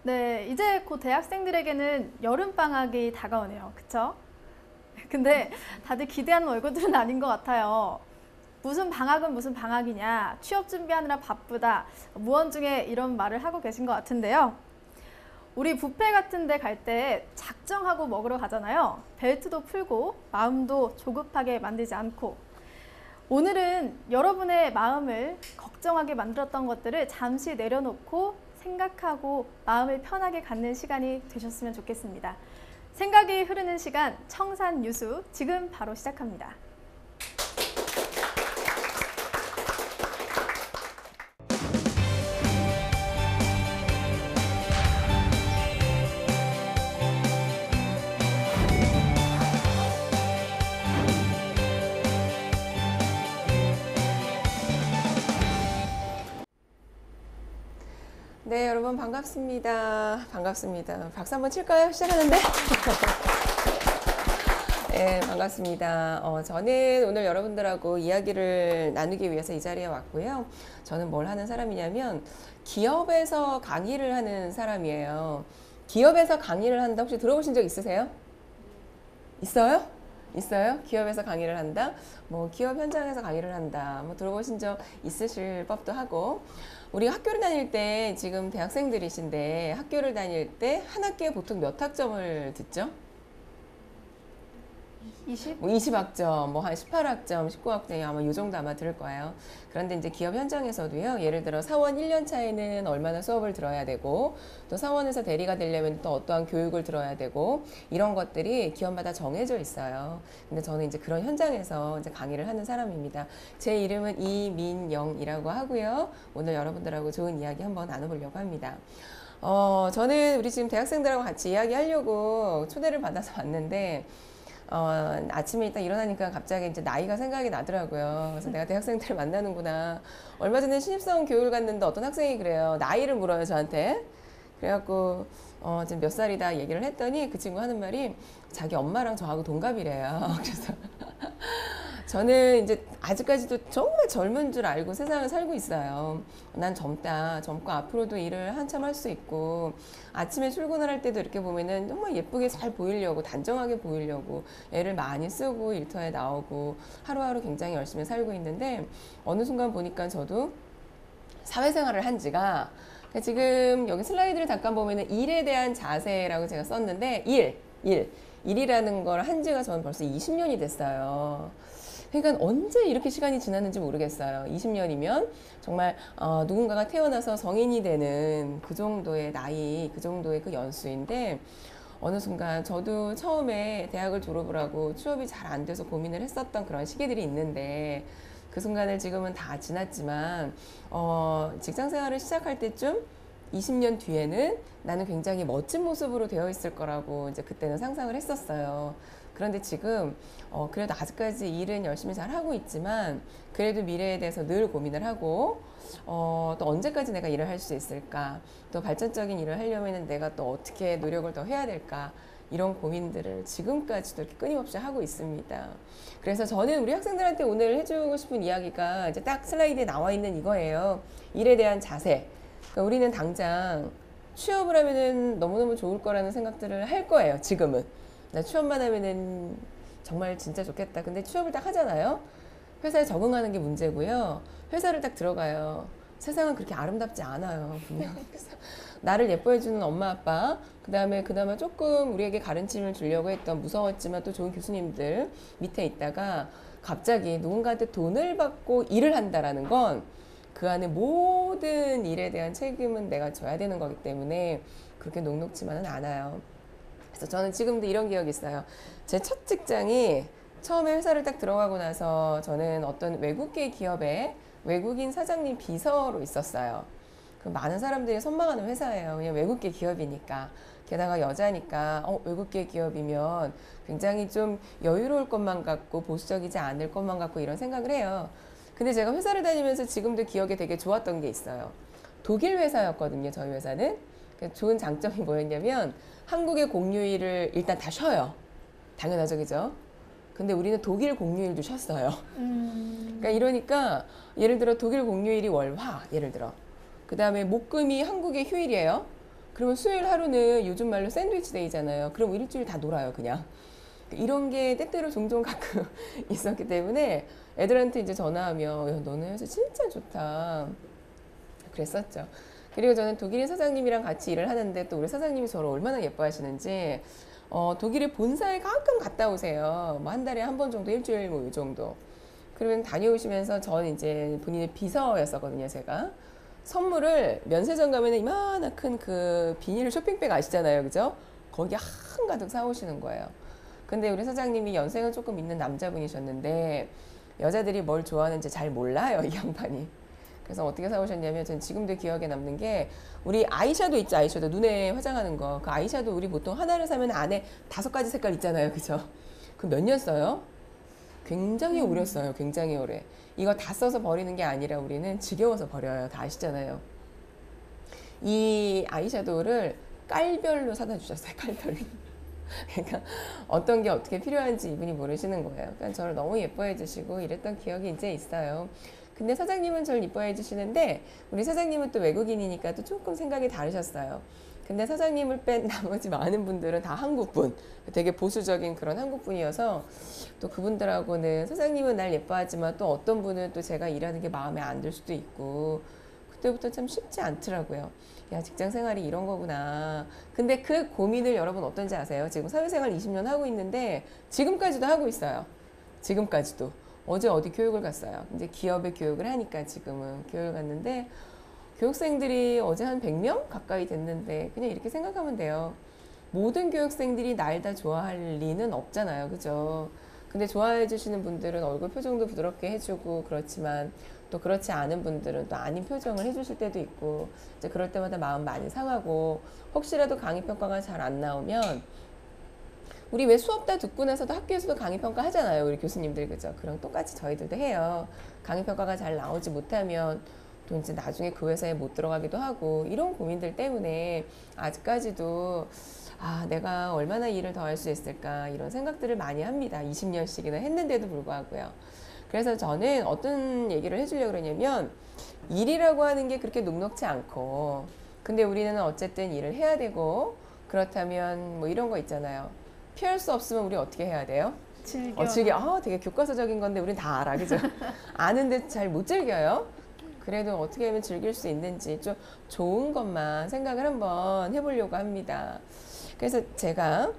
네, 이제 곧 대학생들에게는 여름방학이 다가오네요. 그쵸? 근데 다들 기대하는 얼굴들은 아닌 것 같아요. 무슨 방학은 무슨 방학이냐, 취업 준비하느라 바쁘다, 무언중에 이런 말을 하고 계신 것 같은데요. 우리 뷔페 같은 데 갈 때 작정하고 먹으러 가잖아요. 벨트도 풀고 마음도 조급하게 만들지 않고. 오늘은 여러분의 마음을 걱정하게 만들었던 것들을 잠시 내려놓고 생각하고 마음을 편하게 갖는 시간이 되셨으면 좋겠습니다. 생각이 흐르는 시간 청산유수 지금 바로 시작합니다. 네, 여러분 반갑습니다. 반갑습니다. 박수 한번 칠까요? 시작하는데. 네, 반갑습니다. 저는 오늘 여러분들하고 이야기를 나누기 위해서 이 자리에 왔고요. 저는 뭘 하는 사람이냐면 기업에서 강의를 하는 사람이에요. 기업에서 강의를 한다 혹시 들어보신 적 있으세요? 있어요? 있어요? 기업에서 강의를 한다? 뭐 기업 현장에서 강의를 한다. 뭐 들어보신 적 있으실 법도 하고. 우리 학교를 다닐 때 지금 대학생들이신데 학교를 다닐 때 한 학기에 보통 몇 학점을 듣죠? 20? 뭐 20학점, 뭐 한 18학점, 19학점이 아마 요 정도 아마 들을 거예요. 그런데 이제 기업 현장에서도요, 예를 들어 사원 1년 차에는 얼마나 수업을 들어야 되고, 또 사원에서 대리가 되려면 또 어떠한 교육을 들어야 되고, 이런 것들이 기업마다 정해져 있어요. 근데 저는 이제 그런 현장에서 이제 강의를 하는 사람입니다. 제 이름은 이민영이라고 하고요. 오늘 여러분들하고 좋은 이야기 한번 나눠보려고 합니다. 저는 우리 지금 대학생들하고 같이 이야기하려고 초대를 받아서 왔는데, 아침에 일단 일어나니까 갑자기 이제 나이가 생각이 나더라고요. 그래서 내가 대학생들을 만나는구나. 얼마 전에 신입사원 교육을 갔는데 어떤 학생이 그래요. 나이를 물어요, 저한테. 그래갖고, 지금 몇 살이다 얘기를 했더니 그 친구 하는 말이 자기 엄마랑 저하고 동갑이래요. 그래서 저는 이제 아직까지도 정말 젊은 줄 알고 세상을 살고 있어요. 난 젊다. 젊고 앞으로도 일을 한참 할 수 있고 아침에 출근을 할 때도 이렇게 보면은 정말 예쁘게 잘 보이려고 단정하게 보이려고 애를 많이 쓰고 일터에 나오고 하루하루 굉장히 열심히 살고 있는데 어느 순간 보니까 저도 사회생활을 한 지가 지금 여기 슬라이드를 잠깐 보면은 일에 대한 자세라고 제가 썼는데 일이라는 걸 한 지가 저는 벌써 20년이 됐어요. 그러니까 언제 이렇게 시간이 지났는지 모르겠어요. 20년이면 정말 누군가가 태어나서 성인이 되는 그 정도의 나이, 그 정도의 그 연수인데 어느 순간 저도 처음에 대학을 졸업을 하고 취업이 잘 안 돼서 고민을 했었던 그런 시기들이 있는데 그 순간을 지금은 다 지났지만 직장 생활을 시작할 때쯤 20년 뒤에는 나는 굉장히 멋진 모습으로 되어 있을 거라고 이제 그때는 상상을 했었어요. 그런데 지금 그래도 아직까지 일은 열심히 잘 하고 있지만 그래도 미래에 대해서 늘 고민을 하고 또 언제까지 내가 일을 할 수 있을까, 또 발전적인 일을 하려면 내가 또 어떻게 노력을 더 해야 될까, 이런 고민들을 지금까지도 이렇게 끊임없이 하고 있습니다. 그래서 저는 우리 학생들한테 오늘 해주고 싶은 이야기가 이제 딱 슬라이드에 나와 있는 이거예요. 일에 대한 자세. 그러니까 우리는 당장 취업을 하면은 너무너무 좋을 거라는 생각들을 할 거예요. 지금은. 나 취업만 하면은 정말 진짜 좋겠다. 근데 취업을 딱 하잖아요. 회사에 적응하는 게 문제고요. 회사를 딱 들어가요. 세상은 그렇게 아름답지 않아요. 분명. 나를 예뻐해주는 엄마, 아빠, 그다음에 그나마 조금 우리에게 가르침을 주려고 했던 무서웠지만 또 좋은 교수님들 밑에 있다가 갑자기 누군가한테 돈을 받고 일을 한다라는 건 그 안에 모든 일에 대한 책임은 내가 져야 되는 거기 때문에 그렇게 녹록지만은 않아요. 그래서 저는 지금도 이런 기억이 있어요. 제 첫 직장이 처음에 회사를 딱 들어가고 나서 저는 어떤 외국계 기업에 외국인 사장님 비서로 있었어요. 그 많은 사람들이 선망하는 회사예요. 그냥 외국계 기업이니까. 게다가 여자니까 외국계 기업이면 굉장히 좀 여유로울 것만 같고 보수적이지 않을 것만 같고 이런 생각을 해요. 근데 제가 회사를 다니면서 지금도 기억에 되게 좋았던 게 있어요. 독일 회사였거든요, 저희 회사는. 좋은 장점이 뭐였냐면 한국의 공휴일을 일단 다 쉬어요. 당연하죠, 그죠? 근데 우리는 독일 공휴일도 쉬었어요. 그러니까 이러니까 예를 들어 독일 공휴일이 월화, 예를 들어. 그 다음에 목금이 한국의 휴일이에요. 그러면 수요일 하루는 요즘 말로 샌드위치 데이잖아요. 그럼 일주일 다 놀아요, 그냥. 이런 게 때때로 종종 가끔 있었기 때문에 애들한테 이제 전화하면 야, 너네 회사 진짜 좋다. 그랬었죠. 그리고 저는 독일인 사장님이랑 같이 일을 하는데 또 우리 사장님이 저를 얼마나 예뻐하시는지 독일의 본사에 가끔 갔다 오세요. 뭐 한 달에 한 번 정도, 일주일 뭐 이 정도. 그러면 다녀오시면서 저는 이제 본인의 비서였었거든요, 제가. 선물을 면세점 가면은 이만한 큰 그 비닐 쇼핑백 아시잖아요, 그죠? 거기 한가득 사오시는 거예요. 근데 우리 사장님이 연세가 조금 있는 남자분이셨는데 여자들이 뭘 좋아하는지 잘 몰라요, 이 양반이. 그래서 어떻게 사오셨냐면 전 지금도 기억에 남는 게 우리 아이섀도우 있죠, 아이섀도우 눈에 화장하는 거. 그 아이섀도우 우리 보통 하나를 사면 안에 5가지 색깔 있잖아요, 그죠? 그 몇 년 써요? 굉장히 오래 써요, 굉장히 오래. 이거 다 써서 버리는 게 아니라 우리는 지겨워서 버려요. 다 아시잖아요. 이 아이섀도우를 깔별로 사다 주셨어요, 깔별로. 그러니까 어떤 게 어떻게 필요한지 이분이 모르시는 거예요. 그러니까 저를 너무 예뻐해 주시고 이랬던 기억이 이제 있어요. 근데 사장님은 저를 이뻐해 주시는데 우리 사장님은 또 외국인이니까 또 조금 생각이 다르셨어요. 근데 사장님을 뺀 나머지 많은 분들은 다 한국분, 되게 보수적인 그런 한국분이어서 또 그분들하고는 사장님은 날 예뻐하지만 또 어떤 분은 또 제가 일하는 게 마음에 안 들 수도 있고 그때부터 참 쉽지 않더라고요. 야, 직장 생활이 이런 거구나. 근데 그 고민을 여러분 어떤지 아세요? 지금 사회생활 20년 하고 있는데 지금까지도 하고 있어요. 지금까지도. 어제 어디 교육을 갔어요. 이제 기업에 교육을 하니까 지금은 교육을 갔는데 교육생들이 어제 한 100명 가까이 됐는데 그냥 이렇게 생각하면 돼요. 모든 교육생들이 날 다 좋아할 리는 없잖아요. 그죠? 근데 좋아해 주시는 분들은 얼굴 표정도 부드럽게 해주고 그렇지만 또 그렇지 않은 분들은 또 아닌 표정을 해주실 때도 있고 이제 그럴 때마다 마음 많이 상하고 혹시라도 강의평가가 잘 안 나오면 우리 왜 수업 다 듣고 나서도 학교에서도 강의평가 하잖아요. 우리 교수님들 그죠? 그럼 똑같이 저희들도 해요. 강의평가가 잘 나오지 못하면 또 이제 나중에 그 회사에 못 들어가기도 하고 이런 고민들 때문에 아직까지도 아, 내가 얼마나 일을 더 할 수 있을까 이런 생각들을 많이 합니다. 20년씩이나 했는데도 불구하고요. 그래서 저는 어떤 얘기를 해주려고 그러냐면 일이라고 하는 게 그렇게 녹록지 않고 근데 우리는 어쨌든 일을 해야 되고 그렇다면 뭐 이런 거 있잖아요. 피할 수 없으면 우리 어떻게 해야 돼요? 즐겨. 아, 되게 교과서적인 건데 우린 다 알아, 그죠? 아는데 잘 못 즐겨요. 그래도 어떻게 하면 즐길 수 있는지 좀 좋은 것만 생각을 한번 해보려고 합니다. 그래서 제가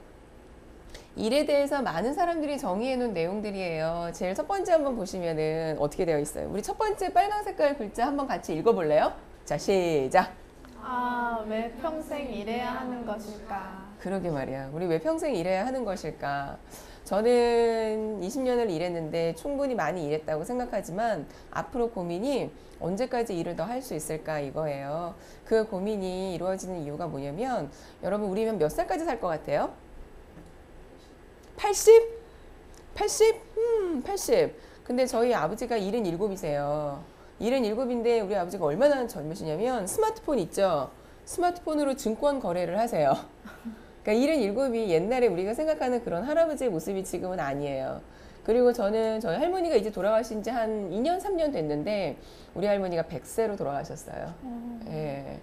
일에 대해서 많은 사람들이 정의해 놓은 내용들이에요. 제일 첫 번째 한번 보시면은 어떻게 되어 있어요? 우리 첫 번째 빨간 색깔 글자 한번 같이 읽어볼래요? 자, 시작. 아, 왜 평생 일해야 하는 것일까? 그러게 말이야. 우리 왜 평생 일해야 하는 것일까? 저는 20년을 일했는데 충분히 많이 일했다고 생각하지만 앞으로 고민이 언제까지 일을 더 할 수 있을까 이거예요. 그 고민이 이루어지는 이유가 뭐냐면 여러분 우리면 몇 살까지 살 것 같아요? 80? 80? 80. 근데 저희 아버지가 77이세요. 77인데 우리 아버지가 얼마나 젊으시냐면 스마트폰 있죠? 스마트폰으로 증권 거래를 하세요. 그러니까 77이 옛날에 우리가 생각하는 그런 할아버지의 모습이 지금은 아니에요. 그리고 저는 저희 할머니가 이제 돌아가신 지 한 2년, 3년 됐는데 우리 할머니가 100세로 돌아가셨어요. 예.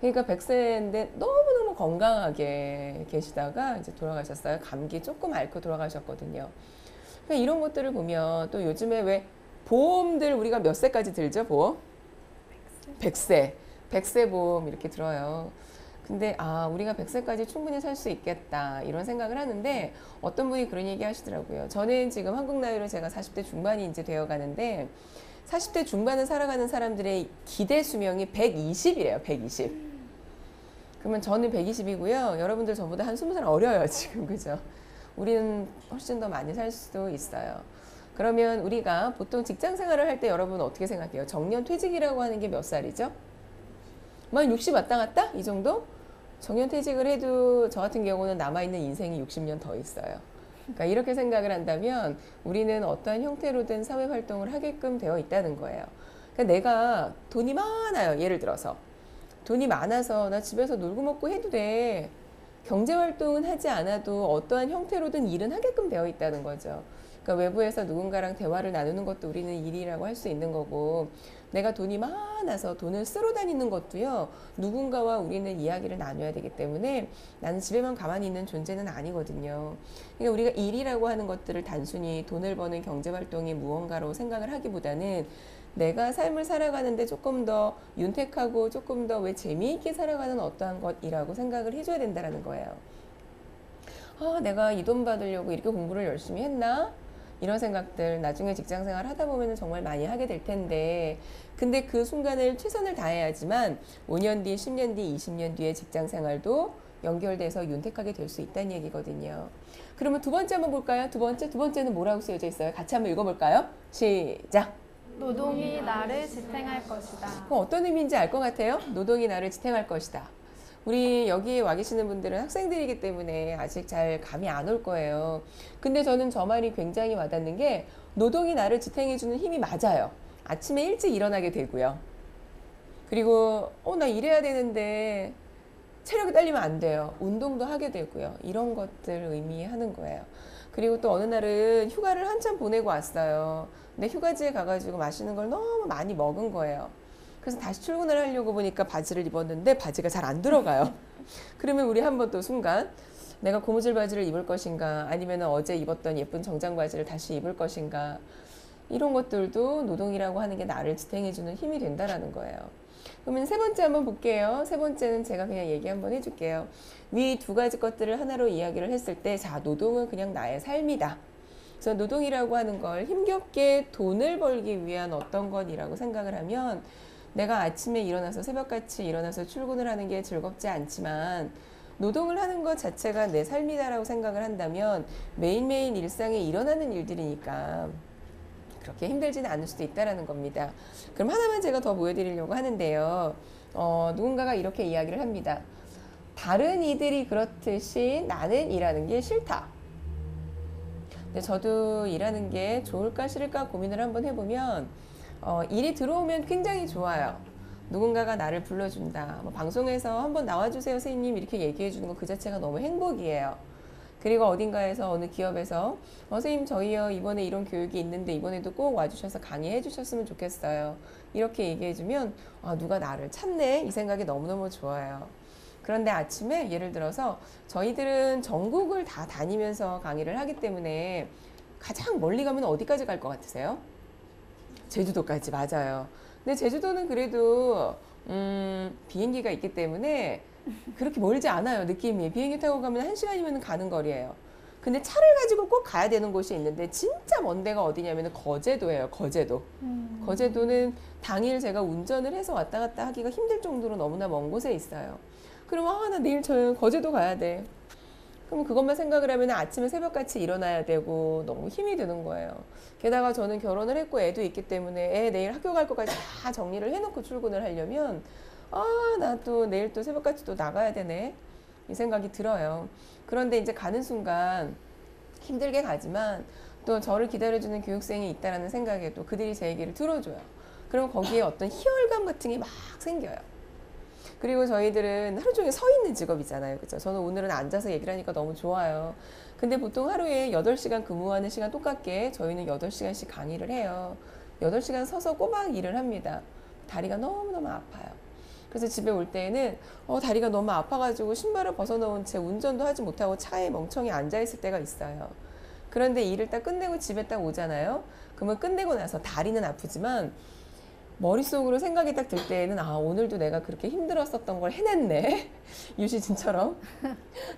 그러니까 100세인데 너무너무 건강하게 계시다가 이제 돌아가셨어요. 감기 조금 앓고 돌아가셨거든요. 그러니까 이런 것들을 보면 또 요즘에 왜 보험들 우리가 몇 세까지 들죠? 보험? 100세. 100세 보험 이렇게 들어요. 근데 아 우리가 100세까지 충분히 살 수 있겠다 이런 생각을 하는데 어떤 분이 그런 얘기 하시더라고요. 저는 지금 한국 나이로 제가 40대 중반이 이제 되어 가는데 40대 중반을 살아가는 사람들의 기대 수명이 120이래요. 120. 그러면 저는 120이고요. 여러분들 저보다 한 20살 어려요. 지금 그죠? 우리는 훨씬 더 많이 살 수도 있어요. 그러면 우리가 보통 직장 생활을 할 때 여러분 어떻게 생각해요? 정년 퇴직이라고 하는 게 몇 살이죠? 만 60 왔다 갔다? 이 정도? 정년 퇴직을 해도 저 같은 경우는 남아있는 인생이 60년 더 있어요. 그러니까 이렇게 생각을 한다면 우리는 어떠한 형태로든 사회 활동을 하게끔 되어 있다는 거예요. 그러니까 내가 돈이 많아요. 예를 들어서. 돈이 많아서 나 집에서 놀고 먹고 해도 돼. 경제 활동은 하지 않아도 어떠한 형태로든 일은 하게끔 되어 있다는 거죠. 그러니까 외부에서 누군가랑 대화를 나누는 것도 우리는 일이라고 할 수 있는 거고, 내가 돈이 많아서 돈을 쓰러 다니는 것도요, 누군가와 우리는 이야기를 나눠야 되기 때문에 나는 집에만 가만히 있는 존재는 아니거든요. 그러니까 우리가 일이라고 하는 것들을 단순히 돈을 버는 경제활동이 무언가로 생각을 하기보다는 내가 삶을 살아가는데 조금 더 윤택하고 조금 더 왜 재미있게 살아가는 어떠한 것이라고 생각을 해줘야 된다는 거예요. 내가 이 돈 받으려고 이렇게 공부를 열심히 했나? 이런 생각들 나중에 직장생활 하다 보면 정말 많이 하게 될 텐데, 근데 그 순간을 최선을 다해야지만 5년 뒤, 10년 뒤, 20년 뒤에 직장생활도 연결돼서 윤택하게 될 수 있다는 얘기거든요. 그러면 두 번째 한번 볼까요? 두 번째는 뭐라고 쓰여져 있어요? 같이 한번 읽어볼까요? 시작! 노동이 나를 지탱할 것이다. 그럼 어떤 의미인지 알 것 같아요? 노동이 나를 지탱할 것이다. 우리 여기에 와 계시는 분들은 학생들이기 때문에 아직 잘 감이 안 올 거예요. 근데 저는 저 말이 굉장히 와닿는 게, 노동이 나를 지탱해주는 힘이 맞아요. 아침에 일찍 일어나게 되고요. 그리고 나 일해야 되는데 체력이 딸리면 안 돼요. 운동도 하게 되고요. 이런 것들 의미하는 거예요. 그리고 또 어느 날은 휴가를 한참 보내고 왔어요. 근데 휴가지에 가가지고 맛있는 걸 너무 많이 먹은 거예요. 그래서 다시 출근을 하려고 보니까 바지를 입었는데 바지가 잘 안 들어가요. 그러면 우리 한번 또 순간, 내가 고무줄 바지를 입을 것인가, 아니면 어제 입었던 예쁜 정장 바지를 다시 입을 것인가, 이런 것들도 노동이라고 하는 게 나를 지탱해주는 힘이 된다라는 거예요. 그러면 세 번째 한번 볼게요. 세 번째는 제가 그냥 얘기 한번 해줄게요. 위 두 가지 것들을 하나로 이야기를 했을 때, 자, 노동은 그냥 나의 삶이다. 그래서 노동이라고 하는 걸 힘겹게 돈을 벌기 위한 어떤 것이라고 생각을 하면, 내가 아침에 일어나서 새벽같이 일어나서 출근을 하는 게 즐겁지 않지만 노동을 하는 것 자체가 내 삶이다라고 생각을 한다면 매일매일 일상에 일어나는 일들이니까 그렇게 힘들지는 않을 수도 있다라는 겁니다. 그럼 하나만 제가 더 보여드리려고 하는데요. 누군가가 이렇게 이야기를 합니다. 다른 이들이 그렇듯이 나는 일하는 게 싫다. 근데 저도 일하는 게 좋을까 싫을까 고민을 한번 해보면, 일이 들어오면 굉장히 좋아요. 누군가가 나를 불러준다. 방송에서 한번 나와주세요, 선생님. 이렇게 얘기해주는 거 그 자체가 너무 행복이에요. 그리고 어딘가에서 어느 기업에서 선생님 저희요 이번에 이런 교육이 있는데 이번에도 꼭 와주셔서 강의해 주셨으면 좋겠어요. 이렇게 얘기해주면 누가 나를 찾네 이 생각이 너무너무 좋아요. 그런데 아침에 예를 들어서 저희들은 전국을 다 다니면서 강의를 하기 때문에 가장 멀리 가면 어디까지 갈 것 같으세요? 제주도까지. 맞아요. 근데 제주도는 그래도 비행기가 있기 때문에 그렇게 멀지 않아요. 느낌이. 비행기 타고 가면 1시간이면 가는 거리예요. 근데 차를 가지고 꼭 가야 되는 곳이 있는데 진짜 먼 데가 어디냐면 거제도예요. 거제도. 거제도는 당일 제가 운전을 해서 왔다 갔다 하기가 힘들 정도로 너무나 먼 곳에 있어요. 그러면 나 내일 저 거제도 가야 돼. 그럼 그것만 생각을 하면 아침에 새벽같이 일어나야 되고 너무 힘이 드는 거예요. 게다가 저는 결혼을 했고 애도 있기 때문에 애 내일 학교 갈 것까지 다 정리를 해놓고 출근을 하려면 나 또 내일 또 새벽같이 또 나가야 되네 이 생각이 들어요. 그런데 이제 가는 순간 힘들게 가지만 또 저를 기다려주는 교육생이 있다라는 생각에 또 그들이 제 얘기를 들어줘요. 그럼 거기에 어떤 희열감 같은 게 막 생겨요. 그리고 저희들은 하루 종일 서 있는 직업이잖아요. 그죠? 저는 오늘은 앉아서 얘기를 하니까 너무 좋아요. 근데 보통 하루에 8시간 근무하는 시간 똑같게 저희는 8시간씩 강의를 해요. 8시간 서서 꼬박 일을 합니다. 다리가 너무너무 아파요. 그래서 집에 올 때에는 다리가 너무 아파가지고 신발을 벗어놓은 채 운전도 하지 못하고 차에 멍청이 앉아있을 때가 있어요. 그런데 일을 딱 끝내고 집에 딱 오잖아요. 그러면 끝내고 나서 다리는 아프지만 머릿속으로 생각이 딱 들 때에는 오늘도 내가 그렇게 힘들었었던 걸 해냈네. 유시진처럼.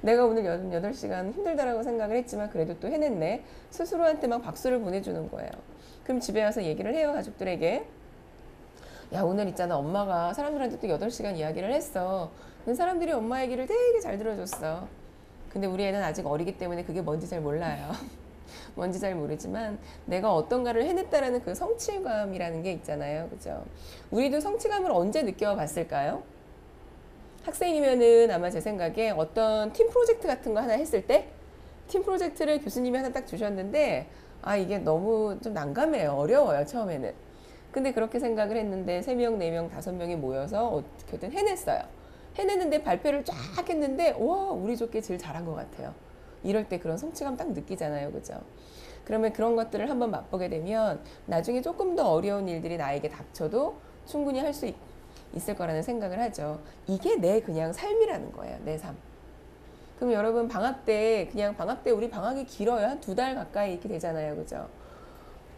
내가 오늘 8시간 힘들다라고 생각을 했지만 그래도 또 해냈네. 스스로한테 막 박수를 보내주는 거예요. 그럼 집에 와서 얘기를 해요, 가족들에게. 야, 오늘 있잖아. 엄마가 사람들한테 또 8시간 이야기를 했어. 근데 사람들이 엄마 얘기를 되게 잘 들어줬어. 근데 우리 애는 아직 어리기 때문에 그게 뭔지 잘 몰라요. 뭔지 잘 모르지만 내가 어떤가를 해냈다라는 그 성취감이라는 게 있잖아요. 그죠? 우리도 성취감을 언제 느껴봤을까요? 학생이면은 아마 제 생각에 어떤 팀 프로젝트 같은 거 하나 했을 때 팀 프로젝트를 교수님이 하나 딱 주셨는데 이게 너무 좀 난감해요. 어려워요. 처음에는. 근데 그렇게 생각을 했는데 3명, 4명, 5명이 모여서 어떻게든 해냈어요. 해냈는데 발표를 쫙 했는데 와, 우리 조께 제일 잘한 것 같아요. 이럴 때 그런 성취감 딱 느끼잖아요. 그죠? 그러면 그런 것들을 한번 맛보게 되면 나중에 조금 더 어려운 일들이 나에게 닥쳐도 충분히 할 수 있을 거라는 생각을 하죠. 이게 내 그냥 삶이라는 거예요. 내 삶. 그럼 여러분 방학 때 우리 방학이 길어요. 한 2달 가까이 이렇게 되잖아요. 그죠?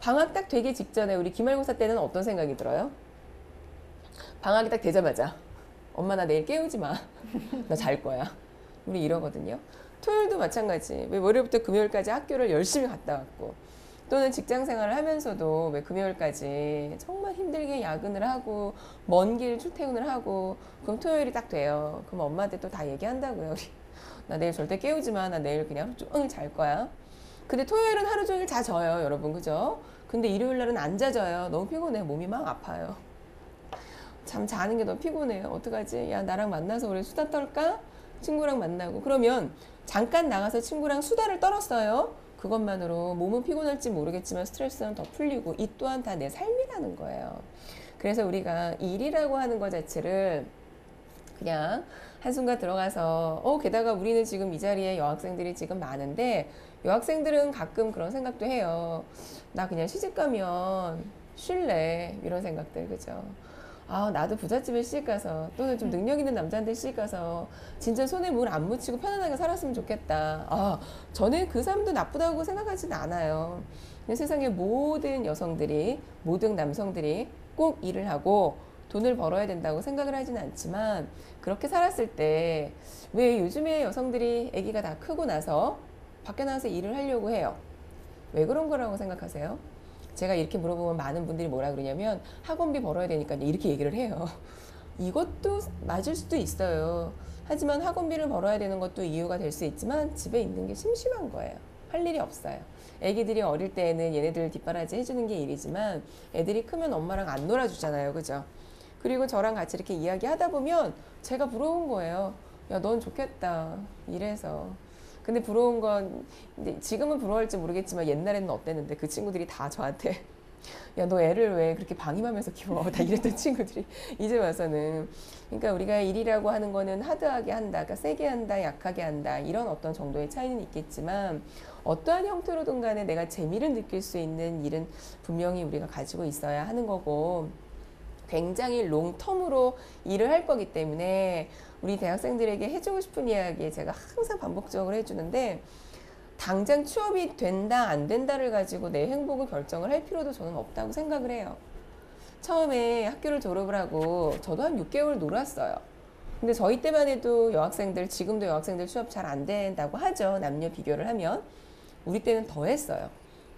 방학 딱 되기 직전에 우리 기말고사 때는 어떤 생각이 들어요? 방학이 딱 되자마자 엄마 나 내일 깨우지 마. 나 잘 거야. 우리 이러거든요. 토요일도 마찬가지. 왜 월요일부터 금요일까지 학교를 열심히 갔다 왔고 또는 직장 생활을 하면서도 왜 금요일까지 정말 힘들게 야근을 하고 먼 길 출퇴근을 하고 그럼 토요일이 딱 돼요. 그럼 엄마한테 또 다 얘기한다고요. 우리 나 내일 절대 깨우지 마. 나 내일 그냥 하루 종일 잘 거야. 근데 토요일은 하루 종일 자져요. 여러분 그죠? 근데 일요일 날은 안 자져요. 너무 피곤해. 몸이 막 아파요. 잠 자는 게 너무 피곤해요. 어떡하지? 야 나랑 만나서 우리 수다 떨까? 친구랑 만나고 그러면 잠깐 나가서 친구랑 수다를 떨었어요. 그것만으로 몸은 피곤할지 모르겠지만 스트레스는 더 풀리고 이 또한 다 내 삶이라는 거예요. 그래서 우리가 일이라고 하는 것 자체를 그냥 한순간 들어가서 게다가 우리는 지금 이 자리에 여학생들이 지금 많은데 여학생들은 가끔 그런 생각도 해요. 나 그냥 시집 가면 쉴래 이런 생각들 그죠? 아 나도 부잣집에 시집 가서 또는 좀 능력 있는 남자한테 시집 가서 진짜 손에 물 안 묻히고 편안하게 살았으면 좋겠다. 아 저는 그 삶도 나쁘다고 생각하지는 않아요. 근데 세상의 모든 여성들이 모든 남성들이 꼭 일을 하고 돈을 벌어야 된다고 생각을 하지는 않지만 그렇게 살았을 때 왜 요즘에 여성들이 아기가 다 크고 나서 밖에 나가서 일을 하려고 해요? 왜 그런 거라고 생각하세요? 제가 이렇게 물어보면 많은 분들이 뭐라 그러냐면 학원비 벌어야 되니까 이렇게 얘기를 해요. 이것도 맞을 수도 있어요. 하지만 학원비를 벌어야 되는 것도 이유가 될 수 있지만 집에 있는 게 심심한 거예요. 할 일이 없어요. 애기들이 어릴 때에는 얘네들 뒷바라지 해주는 게 일이지만 애들이 크면 엄마랑 안 놀아주잖아요. 그죠? 그리고 저랑 같이 이렇게 이야기하다 보면 제가 부러운 거예요. 야, 넌 좋겠다. 이래서. 근데 부러운 건 지금은 부러울지 모르겠지만 옛날에는 어땠는데 그 친구들이 다 저한테 야, 너 애를 왜 그렇게 방임하면서 키워? 다 이랬던 친구들이 이제 와서는 그러니까 우리가 일이라고 하는 거는 하드하게 한다, 그러니까 세게 한다, 약하게 한다 이런 어떤 정도의 차이는 있겠지만 어떠한 형태로든 간에 내가 재미를 느낄 수 있는 일은 분명히 우리가 가지고 있어야 하는 거고 굉장히 롱텀으로 일을 할 거기 때문에 우리 대학생들에게 해주고 싶은 이야기 제가 항상 반복적으로 해주는데 당장 취업이 된다 안 된다를 가지고 내 행복을 결정을 할 필요도 저는 없다고 생각을 해요. 처음에 학교를 졸업을 하고 저도 한 6개월 놀았어요. 근데 저희 때만 해도 여학생들 지금도 여학생들 취업 잘 안 된다고 하죠. 남녀 비교를 하면 우리 때는 더 했어요.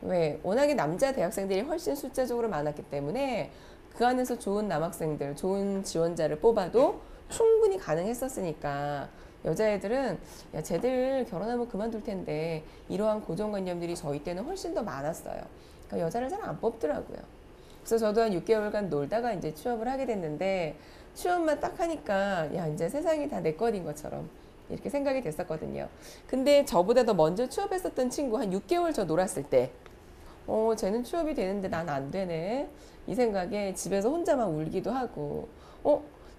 왜? 워낙에 남자 대학생들이 훨씬 숫자적으로 많았기 때문에 그 안에서 좋은 남학생들, 좋은 지원자를 뽑아도 충분히 가능했었으니까 여자애들은 야 쟤들 결혼하면 그만둘 텐데 이러한 고정관념들이 저희 때는 훨씬 더 많았어요. 그러니까 여자를 잘 안 뽑더라고요. 그래서 저도 한 6개월간 놀다가 이제 취업을 하게 됐는데 취업만 딱 하니까 야 이제 세상이 다 내 것인 것처럼 이렇게 생각이 됐었거든요. 근데 저보다 더 먼저 취업했었던 친구 한 6개월 저 놀았을 때 쟤는 취업이 되는데 난 안 되네. 이 생각에 집에서 혼자만 울기도 하고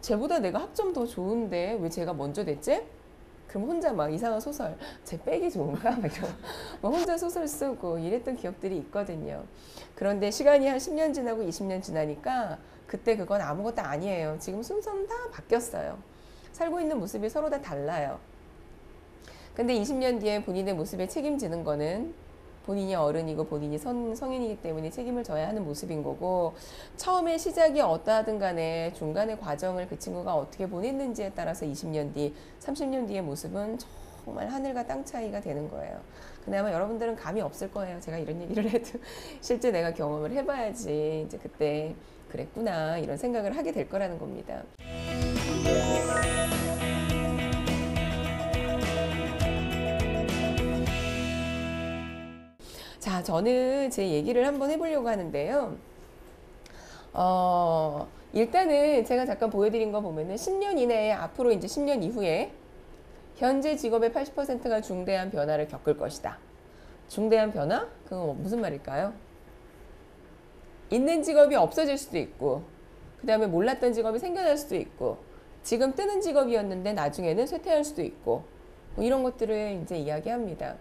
쟤보다 내가 학점 더 좋은데 왜 쟤가 먼저 됐지? 그럼 혼자 막 이상한 소설 쟤 빼기 좋은가? 막 이런 막 혼자 소설 쓰고 이랬던 기억들이 있거든요. 그런데 시간이 한 10년 지나고 20년 지나니까 그때 그건 아무것도 아니에요. 지금 순서는 다 바뀌었어요. 살고 있는 모습이 서로 다 달라요. 근데 20년 뒤에 본인의 모습에 책임지는 거는 본인이 어른이고 본인이 성인이기 때문에 책임을 져야 하는 모습인 거고 처음에 시작이 어떠하든 간에 중간의 과정을 그 친구가 어떻게 보냈는지에 따라서 20년 뒤, 30년 뒤의 모습은 정말 하늘과 땅 차이가 되는 거예요. 근데 아마 여러분들은 감이 없을 거예요. 제가 이런 얘기를 해도 실제 내가 경험을 해봐야지 이제 그때 그랬구나 이런 생각을 하게 될 거라는 겁니다. 자, 저는 제 얘기를 한번 해보려고 하는데요. 일단은 제가 잠깐 보여드린 거 보면은 10년 이내에 앞으로 이제 10년 이후에 현재 직업의 80%가 중대한 변화를 겪을 것이다. 중대한 변화? 그건 무슨 말일까요? 있는 직업이 없어질 수도 있고, 그 다음에 몰랐던 직업이 생겨날 수도 있고, 지금 뜨는 직업이었는데 나중에는 쇠퇴할 수도 있고, 뭐 이런 것들을 이제 이야기합니다.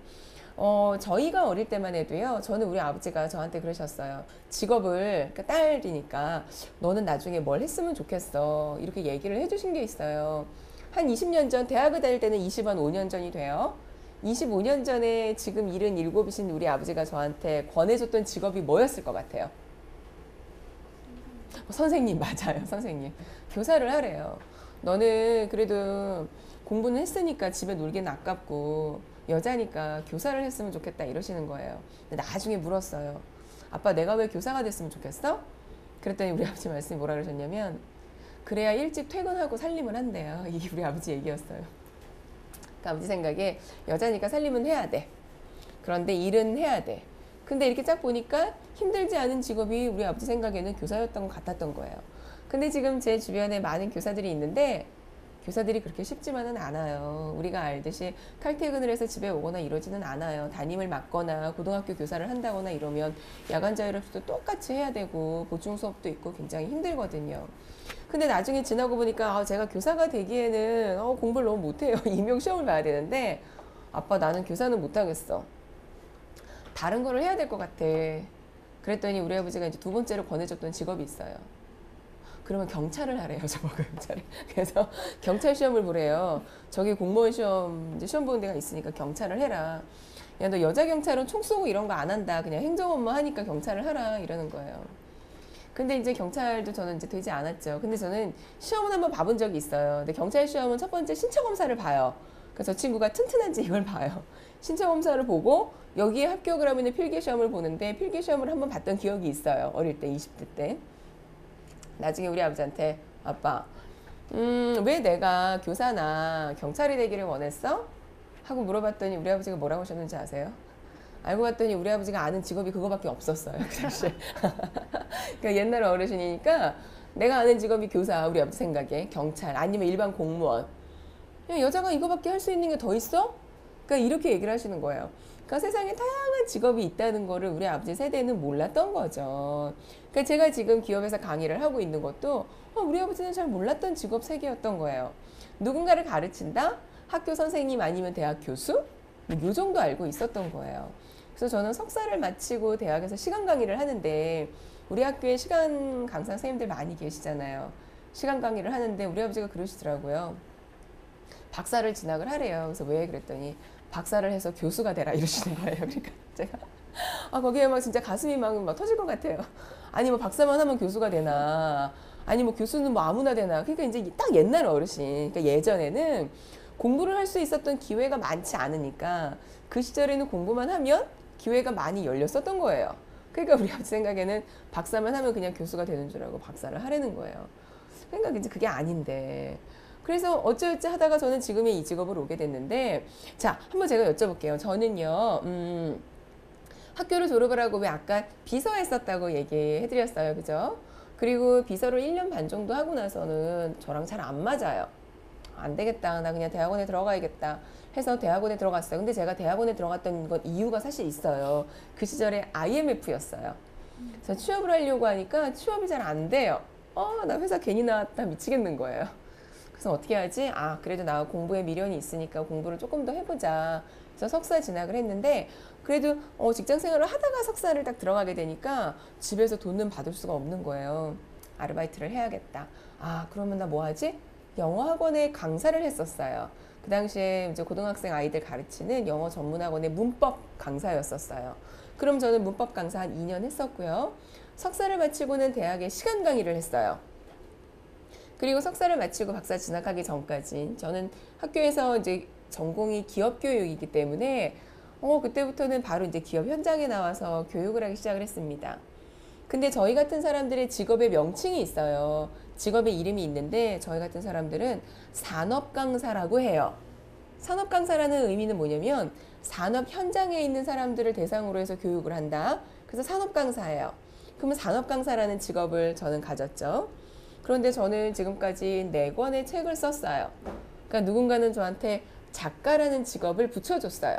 저희가 어릴 때만 해도요, 저는 우리 아버지가 저한테 그러셨어요. 직업을, 그러니까 딸이니까, 너는 나중에 뭘 했으면 좋겠어. 이렇게 얘기를 해주신 게 있어요. 한 20년 전, 대학을 다닐 때는 25년 전이 돼요. 25년 전에 지금 77이신 우리 아버지가 저한테 권해줬던 직업이 뭐였을 것 같아요? 선생님, 맞아요. 선생님. 교사를 하래요. 너는 그래도 공부는 했으니까 집에 놀기는 아깝고 여자니까 교사를 했으면 좋겠다 이러시는 거예요. 근데 나중에 물었어요. 아빠, 내가 왜 교사가 됐으면 좋겠어? 그랬더니 우리 아버지 말씀이 뭐라 그러셨냐면, 그래야 일찍 퇴근하고 살림을 한대요. 이게 우리 아버지 얘기였어요. 그러니까 아버지 생각에 여자니까 살림은 해야 돼. 그런데 일은 해야 돼. 근데 이렇게 쫙 보니까 힘들지 않은 직업이 우리 아버지 생각에는 교사였던 것 같았던 거예요. 근데 지금 제 주변에 많은 교사들이 있는데 교사들이 그렇게 쉽지만은 않아요. 우리가 알듯이 칼퇴근을 해서 집에 오거나 이러지는 않아요. 담임을 맡거나 고등학교 교사를 한다거나 이러면 야간 자율학습도 똑같이 해야 되고 보충 수업도 있고 굉장히 힘들거든요. 근데 나중에 지나고 보니까 제가 교사가 되기에는 공부를 너무 못해요. 임용 시험을 봐야 되는데 아빠, 나는 교사는 못하겠어. 다른 거를 해야 될 것 같아. 그랬더니 우리 아버지가 이제 두 번째로 권해줬던 직업이 있어요. 그러면 경찰을 하래요, 저보고 경찰을. 그래서 경찰 시험을 보래요. 저기 공무원 시험, 이제 시험 보는 데가 있으니까 경찰을 해라. 야, 너 여자 경찰은 총 쏘고 이런 거 안 한다. 그냥 행정 업무 하니까 경찰을 하라. 이러는 거예요. 근데 이제 경찰도 저는 이제 되지 않았죠. 근데 저는 시험은 한번 봐본 적이 있어요. 근데 경찰 시험은 첫 번째 신체 검사를 봐요. 그래서 저 친구가 튼튼한지 이걸 봐요. 신체 검사를 보고 여기에 합격을 하면 필기 시험을 보는데 필기 시험을 한번 봤던 기억이 있어요. 어릴 때, 20대 때. 나중에 우리 아버지한테, 아빠, 왜 내가 교사나 경찰이 되기를 원했어? 하고 물어봤더니 우리 아버지가 뭐라고 하셨는지 아세요? 알고 봤더니 우리 아버지가 아는 직업이 그거밖에 없었어요. 그 당시에. 그러니까 옛날 어르신이니까 내가 아는 직업이 교사, 우리 아버지 생각에 경찰, 아니면 일반 공무원. 여자가 이거밖에 할 수 있는 게 더 있어? 그러니까 이렇게 얘기를 하시는 거예요. 그러니까 세상에 다양한 직업이 있다는 거를 우리 아버지 세대는 몰랐던 거죠. 그러니까 제가 지금 기업에서 강의를 하고 있는 것도 우리 아버지는 잘 몰랐던 직업 세계였던 거예요. 누군가를 가르친다? 학교 선생님 아니면 대학 교수? 이 정도 알고 있었던 거예요. 그래서 저는 석사를 마치고 대학에서 시간 강의를 하는데 우리 학교에 시간 강사 선생님들 많이 계시잖아요. 시간 강의를 하는데 우리 아버지가 그러시더라고요. 박사를 진학을 하래요. 그래서 왜? 그랬더니 박사를 해서 교수가 되라 이러시는 거예요. 그러니까 제가 거기에 막 진짜 가슴이 막 터질 것 같아요. 아니 뭐 박사만 하면 교수가 되나? 아니 뭐 교수는 뭐 아무나 되나? 그러니까 이제 딱 옛날 어르신. 그러니까 예전에는 공부를 할 수 있었던 기회가 많지 않으니까 그 시절에는 공부만 하면 기회가 많이 열렸었던 거예요. 그러니까 우리 아버지 생각에는 박사만 하면 그냥 교수가 되는 줄 알고 박사를 하라는 거예요. 그러니까 이제 그게 아닌데. 그래서 어쩌지 하다가 저는 지금의 이 직업을 오게 됐는데, 자, 한번 제가 여쭤볼게요. 저는요, 학교를 졸업을 하고 왜 아까 비서했었다고 얘기해드렸어요. 그죠? 그리고 비서를 1년 반 정도 하고 나서는 저랑 잘 안 맞아요. 안 되겠다. 나 그냥 대학원에 들어가야겠다. 해서 대학원에 들어갔어요. 근데 제가 대학원에 들어갔던 건 이유가 사실 있어요. 그 시절에 IMF였어요. 그래서 취업을 하려고 하니까 취업이 잘 안 돼요. 나 회사 괜히 나왔다 미치겠는 거예요. 그래서 어떻게 하지? 그래도 나 공부에 미련이 있으니까 공부를 조금 더 해보자. 그래서 석사 진학을 했는데 그래도 직장 생활을 하다가 석사를 딱 들어가게 되니까 집에서 돈은 받을 수가 없는 거예요. 아르바이트를 해야겠다. 그러면 나 뭐 하지? 영어 학원에 강사를 했었어요. 그 당시에 이제 고등학생 아이들 가르치는 영어 전문 학원의 문법 강사였었어요. 그럼 저는 문법 강사 한 2년 했었고요. 석사를 마치고는 대학에 시간 강의를 했어요. 그리고 석사를 마치고 박사 진학하기 전까지 저는 학교에서 이제 전공이 기업 교육이기 때문에 그때부터는 바로 이제 기업 현장에 나와서 교육을 하기 시작을 했습니다. 근데 저희 같은 사람들의 직업의 명칭이 있어요. 직업의 이름이 있는데 저희 같은 사람들은 산업 강사라고 해요. 산업 강사라는 의미는 뭐냐면 산업 현장에 있는 사람들을 대상으로 해서 교육을 한다. 그래서 산업 강사예요. 그러면 산업 강사라는 직업을 저는 가졌죠. 그런데 저는 지금까지 4권의 책을 썼어요. 그러니까 누군가는 저한테 작가라는 직업을 붙여줬어요.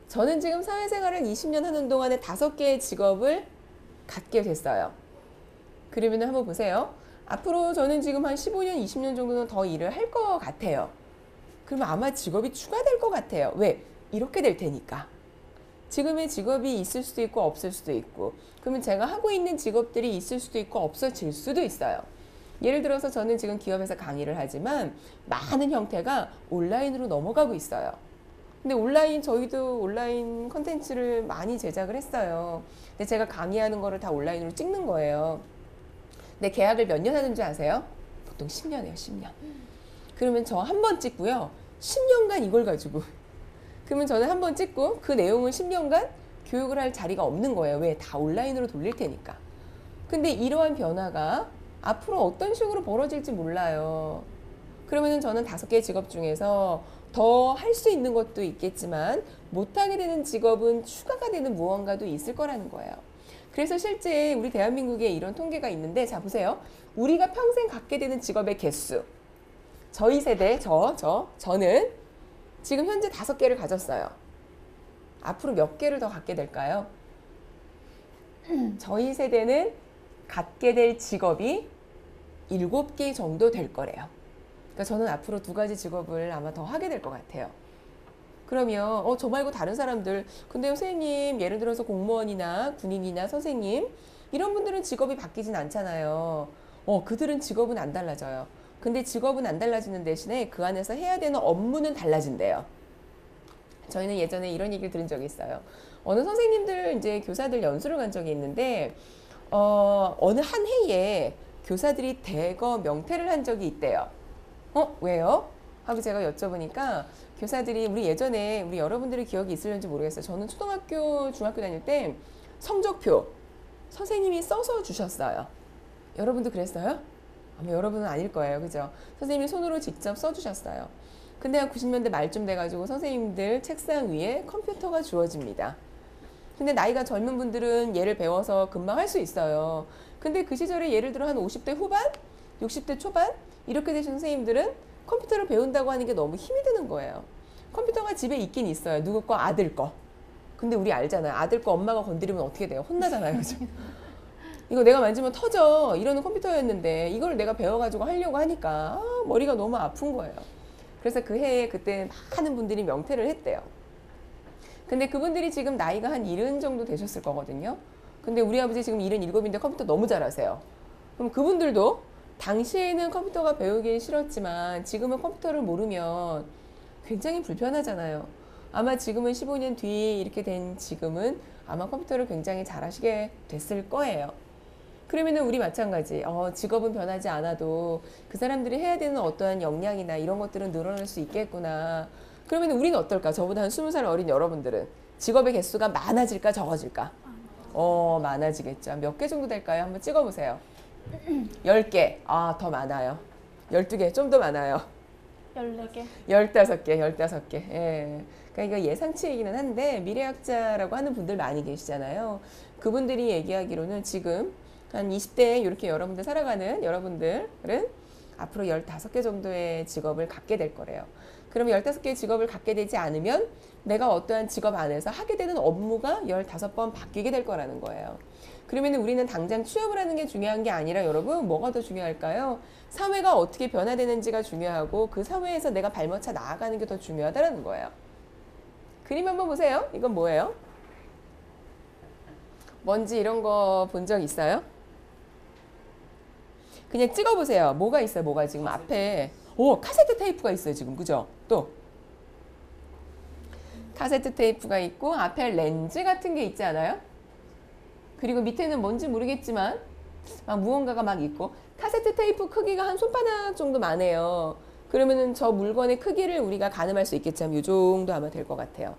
저는 지금 사회생활을 20년 하는 동안에 5개의 직업을 갖게 됐어요. 그러면 한번 보세요. 앞으로 저는 지금 한 15년, 20년 정도는 더 일을 할 것 같아요. 그러면 아마 직업이 추가될 것 같아요. 왜? 이렇게 될 테니까. 지금의 직업이 있을 수도 있고 없을 수도 있고, 그러면 제가 하고 있는 직업들이 있을 수도 있고 없어질 수도 있어요. 예를 들어서 저는 지금 기업에서 강의를 하지만 많은 형태가 온라인으로 넘어가고 있어요. 근데 저희도 온라인 컨텐츠를 많이 제작을 했어요. 근데 제가 강의하는 거를 다 온라인으로 찍는 거예요. 근데 계약을 몇 년 하는 줄 아세요? 보통 10년이에요, 10년. 그러면 저 한 번 찍고요. 10년간 이걸 가지고. 그러면 저는 한 번 찍고 그 내용을 10년간 교육을 할 자리가 없는 거예요. 왜? 다 온라인으로 돌릴 테니까. 근데 이러한 변화가 앞으로 어떤 식으로 벌어질지 몰라요. 그러면은 저는 5개의 직업 중에서 더 할 수 있는 것도 있겠지만 못하게 되는 직업은 추가가 되는 무언가도 있을 거라는 거예요. 그래서 실제 우리 대한민국에 이런 통계가 있는데, 자 보세요. 우리가 평생 갖게 되는 직업의 개수. 저희 세대, 저는 지금 현재 5개를 가졌어요. 앞으로 몇 개를 더 갖게 될까요? 저희 세대는 갖게 될 직업이 7개 정도 될 거래요. 그러니까 저는 앞으로 2가지 직업을 아마 더 하게 될 것 같아요. 그러면 저 말고 다른 사람들, 근데 선생님 예를 들어서 공무원이나 군인이나 선생님 이런 분들은 직업이 바뀌진 않잖아요. 그들은 직업은 안 달라져요. 근데 직업은 안 달라지는 대신에 그 안에서 해야 되는 업무는 달라진대요. 저희는 예전에 이런 얘기를 들은 적이 있어요. 어느 선생님들, 이제 교사들 연수를 간 적이 있는데 어느 한 해에 교사들이 대거 명퇴를 한 적이 있대요. 왜요? 하고 제가 여쭤보니까 교사들이, 우리 여러분들의 기억이 있을는지 모르겠어요. 저는 초등학교, 중학교 다닐 때 성적표 선생님이 써서 주셨어요. 여러분도 그랬어요? 아마 여러분은 아닐 거예요. 그죠? 선생님이 손으로 직접 써주셨어요. 근데 한 90년대 말쯤 돼가지고 선생님들 책상 위에 컴퓨터가 주어집니다. 근데 나이가 젊은 분들은 얘를 배워서 금방 할 수 있어요. 근데 그 시절에 예를 들어 한 50대 후반, 60대 초반 이렇게 되신 선생님들은 컴퓨터를 배운다고 하는 게 너무 힘이 드는 거예요. 컴퓨터가 집에 있긴 있어요. 누구 거? 아들 거. 근데 우리 알잖아요. 아들 거 엄마가 건드리면 어떻게 돼요? 혼나잖아요. 그죠? 이거 내가 만지면 터져. 이러는 컴퓨터였는데 이걸 내가 배워가지고 하려고 하니까 머리가 너무 아픈 거예요. 그래서 그 해에 그때 많은 분들이 명퇴를 했대요. 근데 그분들이 지금 나이가 한 70 정도 되셨을 거거든요. 근데 우리 아버지 지금 77인데 컴퓨터 너무 잘하세요. 그럼 그분들도 당시에는 컴퓨터가 배우기 싫었지만 지금은 컴퓨터를 모르면 굉장히 불편하잖아요. 아마 지금은 15년 뒤 이렇게 된 지금은 아마 컴퓨터를 굉장히 잘하시게 됐을 거예요. 그러면은 우리 마찬가지, 직업은 변하지 않아도 그 사람들이 해야 되는 어떠한 역량이나 이런 것들은 늘어날 수 있겠구나. 그러면 우리는 어떨까? 저보다 한 20살 어린 여러분들은 직업의 개수가 많아질까 적어질까? 많아지겠죠. 몇 개 정도 될까요? 한번 찍어보세요. 10개. 더 많아요. 12개. 좀 더 많아요. 14개. 15개. 15개. 예. 그러니까 이거 예상치이기는 한데 미래학자라고 하는 분들 많이 계시잖아요. 그분들이 얘기하기로는 지금 한 20대 이렇게 여러분들 살아가는 여러분들은 앞으로 15개 정도의 직업을 갖게 될 거래요. 그러면 15개의 직업을 갖게 되지 않으면 내가 어떠한 직업 안에서 하게 되는 업무가 15번 바뀌게 될 거라는 거예요. 그러면 우리는 당장 취업을 하는 게 중요한 게 아니라 여러분 뭐가 더 중요할까요? 사회가 어떻게 변화되는지가 중요하고 그 사회에서 내가 발맞춰 나아가는 게 더 중요하다는 거예요. 그림 한번 보세요. 이건 뭐예요? 먼지 이런 거 본 적 있어요? 그냥 찍어보세요. 뭐가 있어요? 뭐가 지금 앞에. 카세트 테이프가 있어요. 지금. 그죠? 또. 카세트 테이프가 있고 앞에 렌즈 같은 게 있지 않아요? 그리고 밑에는 뭔지 모르겠지만 무언가가 막 있고 카세트 테이프 크기가 한 손바닥 정도만 해요. 그러면은 저 물건의 크기를 우리가 가늠할 수 있겠지만 이 정도 아마 될 것 같아요.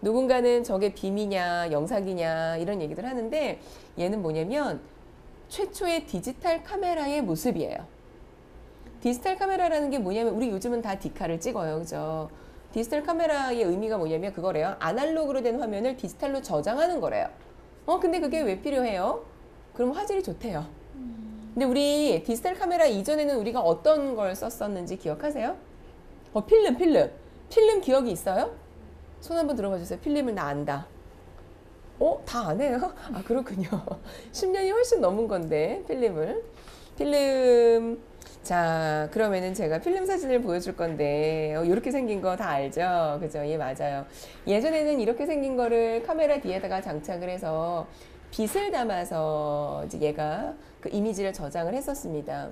누군가는 저게 빔이냐 영상이냐 이런 얘기들 하는데 얘는 뭐냐면 최초의 디지털 카메라의 모습이에요. 디지털 카메라라는 게 뭐냐면 우리 요즘은 다 디카를 찍어요. 그죠? 디지털 카메라의 의미가 뭐냐면 그거래요. 아날로그로 된 화면을 디지털로 저장하는 거래요. 근데 그게 왜 필요해요? 그럼 화질이 좋대요. 근데 우리 디지털 카메라 이전에는 우리가 어떤 걸 썼었는지 기억하세요? 필름 기억이 있어요? 손 한번 들어봐 주세요. 필름을 나 안다. 다 안 해요? 그렇군요. 10년이 훨씬 넘은 건데 필름 자, 그러면은 제가 필름 사진을 보여줄 건데, 이렇게 생긴 거 다 알죠? 그죠? 예, 맞아요. 예전에는 이렇게 생긴 거를 카메라 뒤에다가 장착을 해서 빛을 담아서 이제 얘가 그 이미지를 저장을 했었습니다.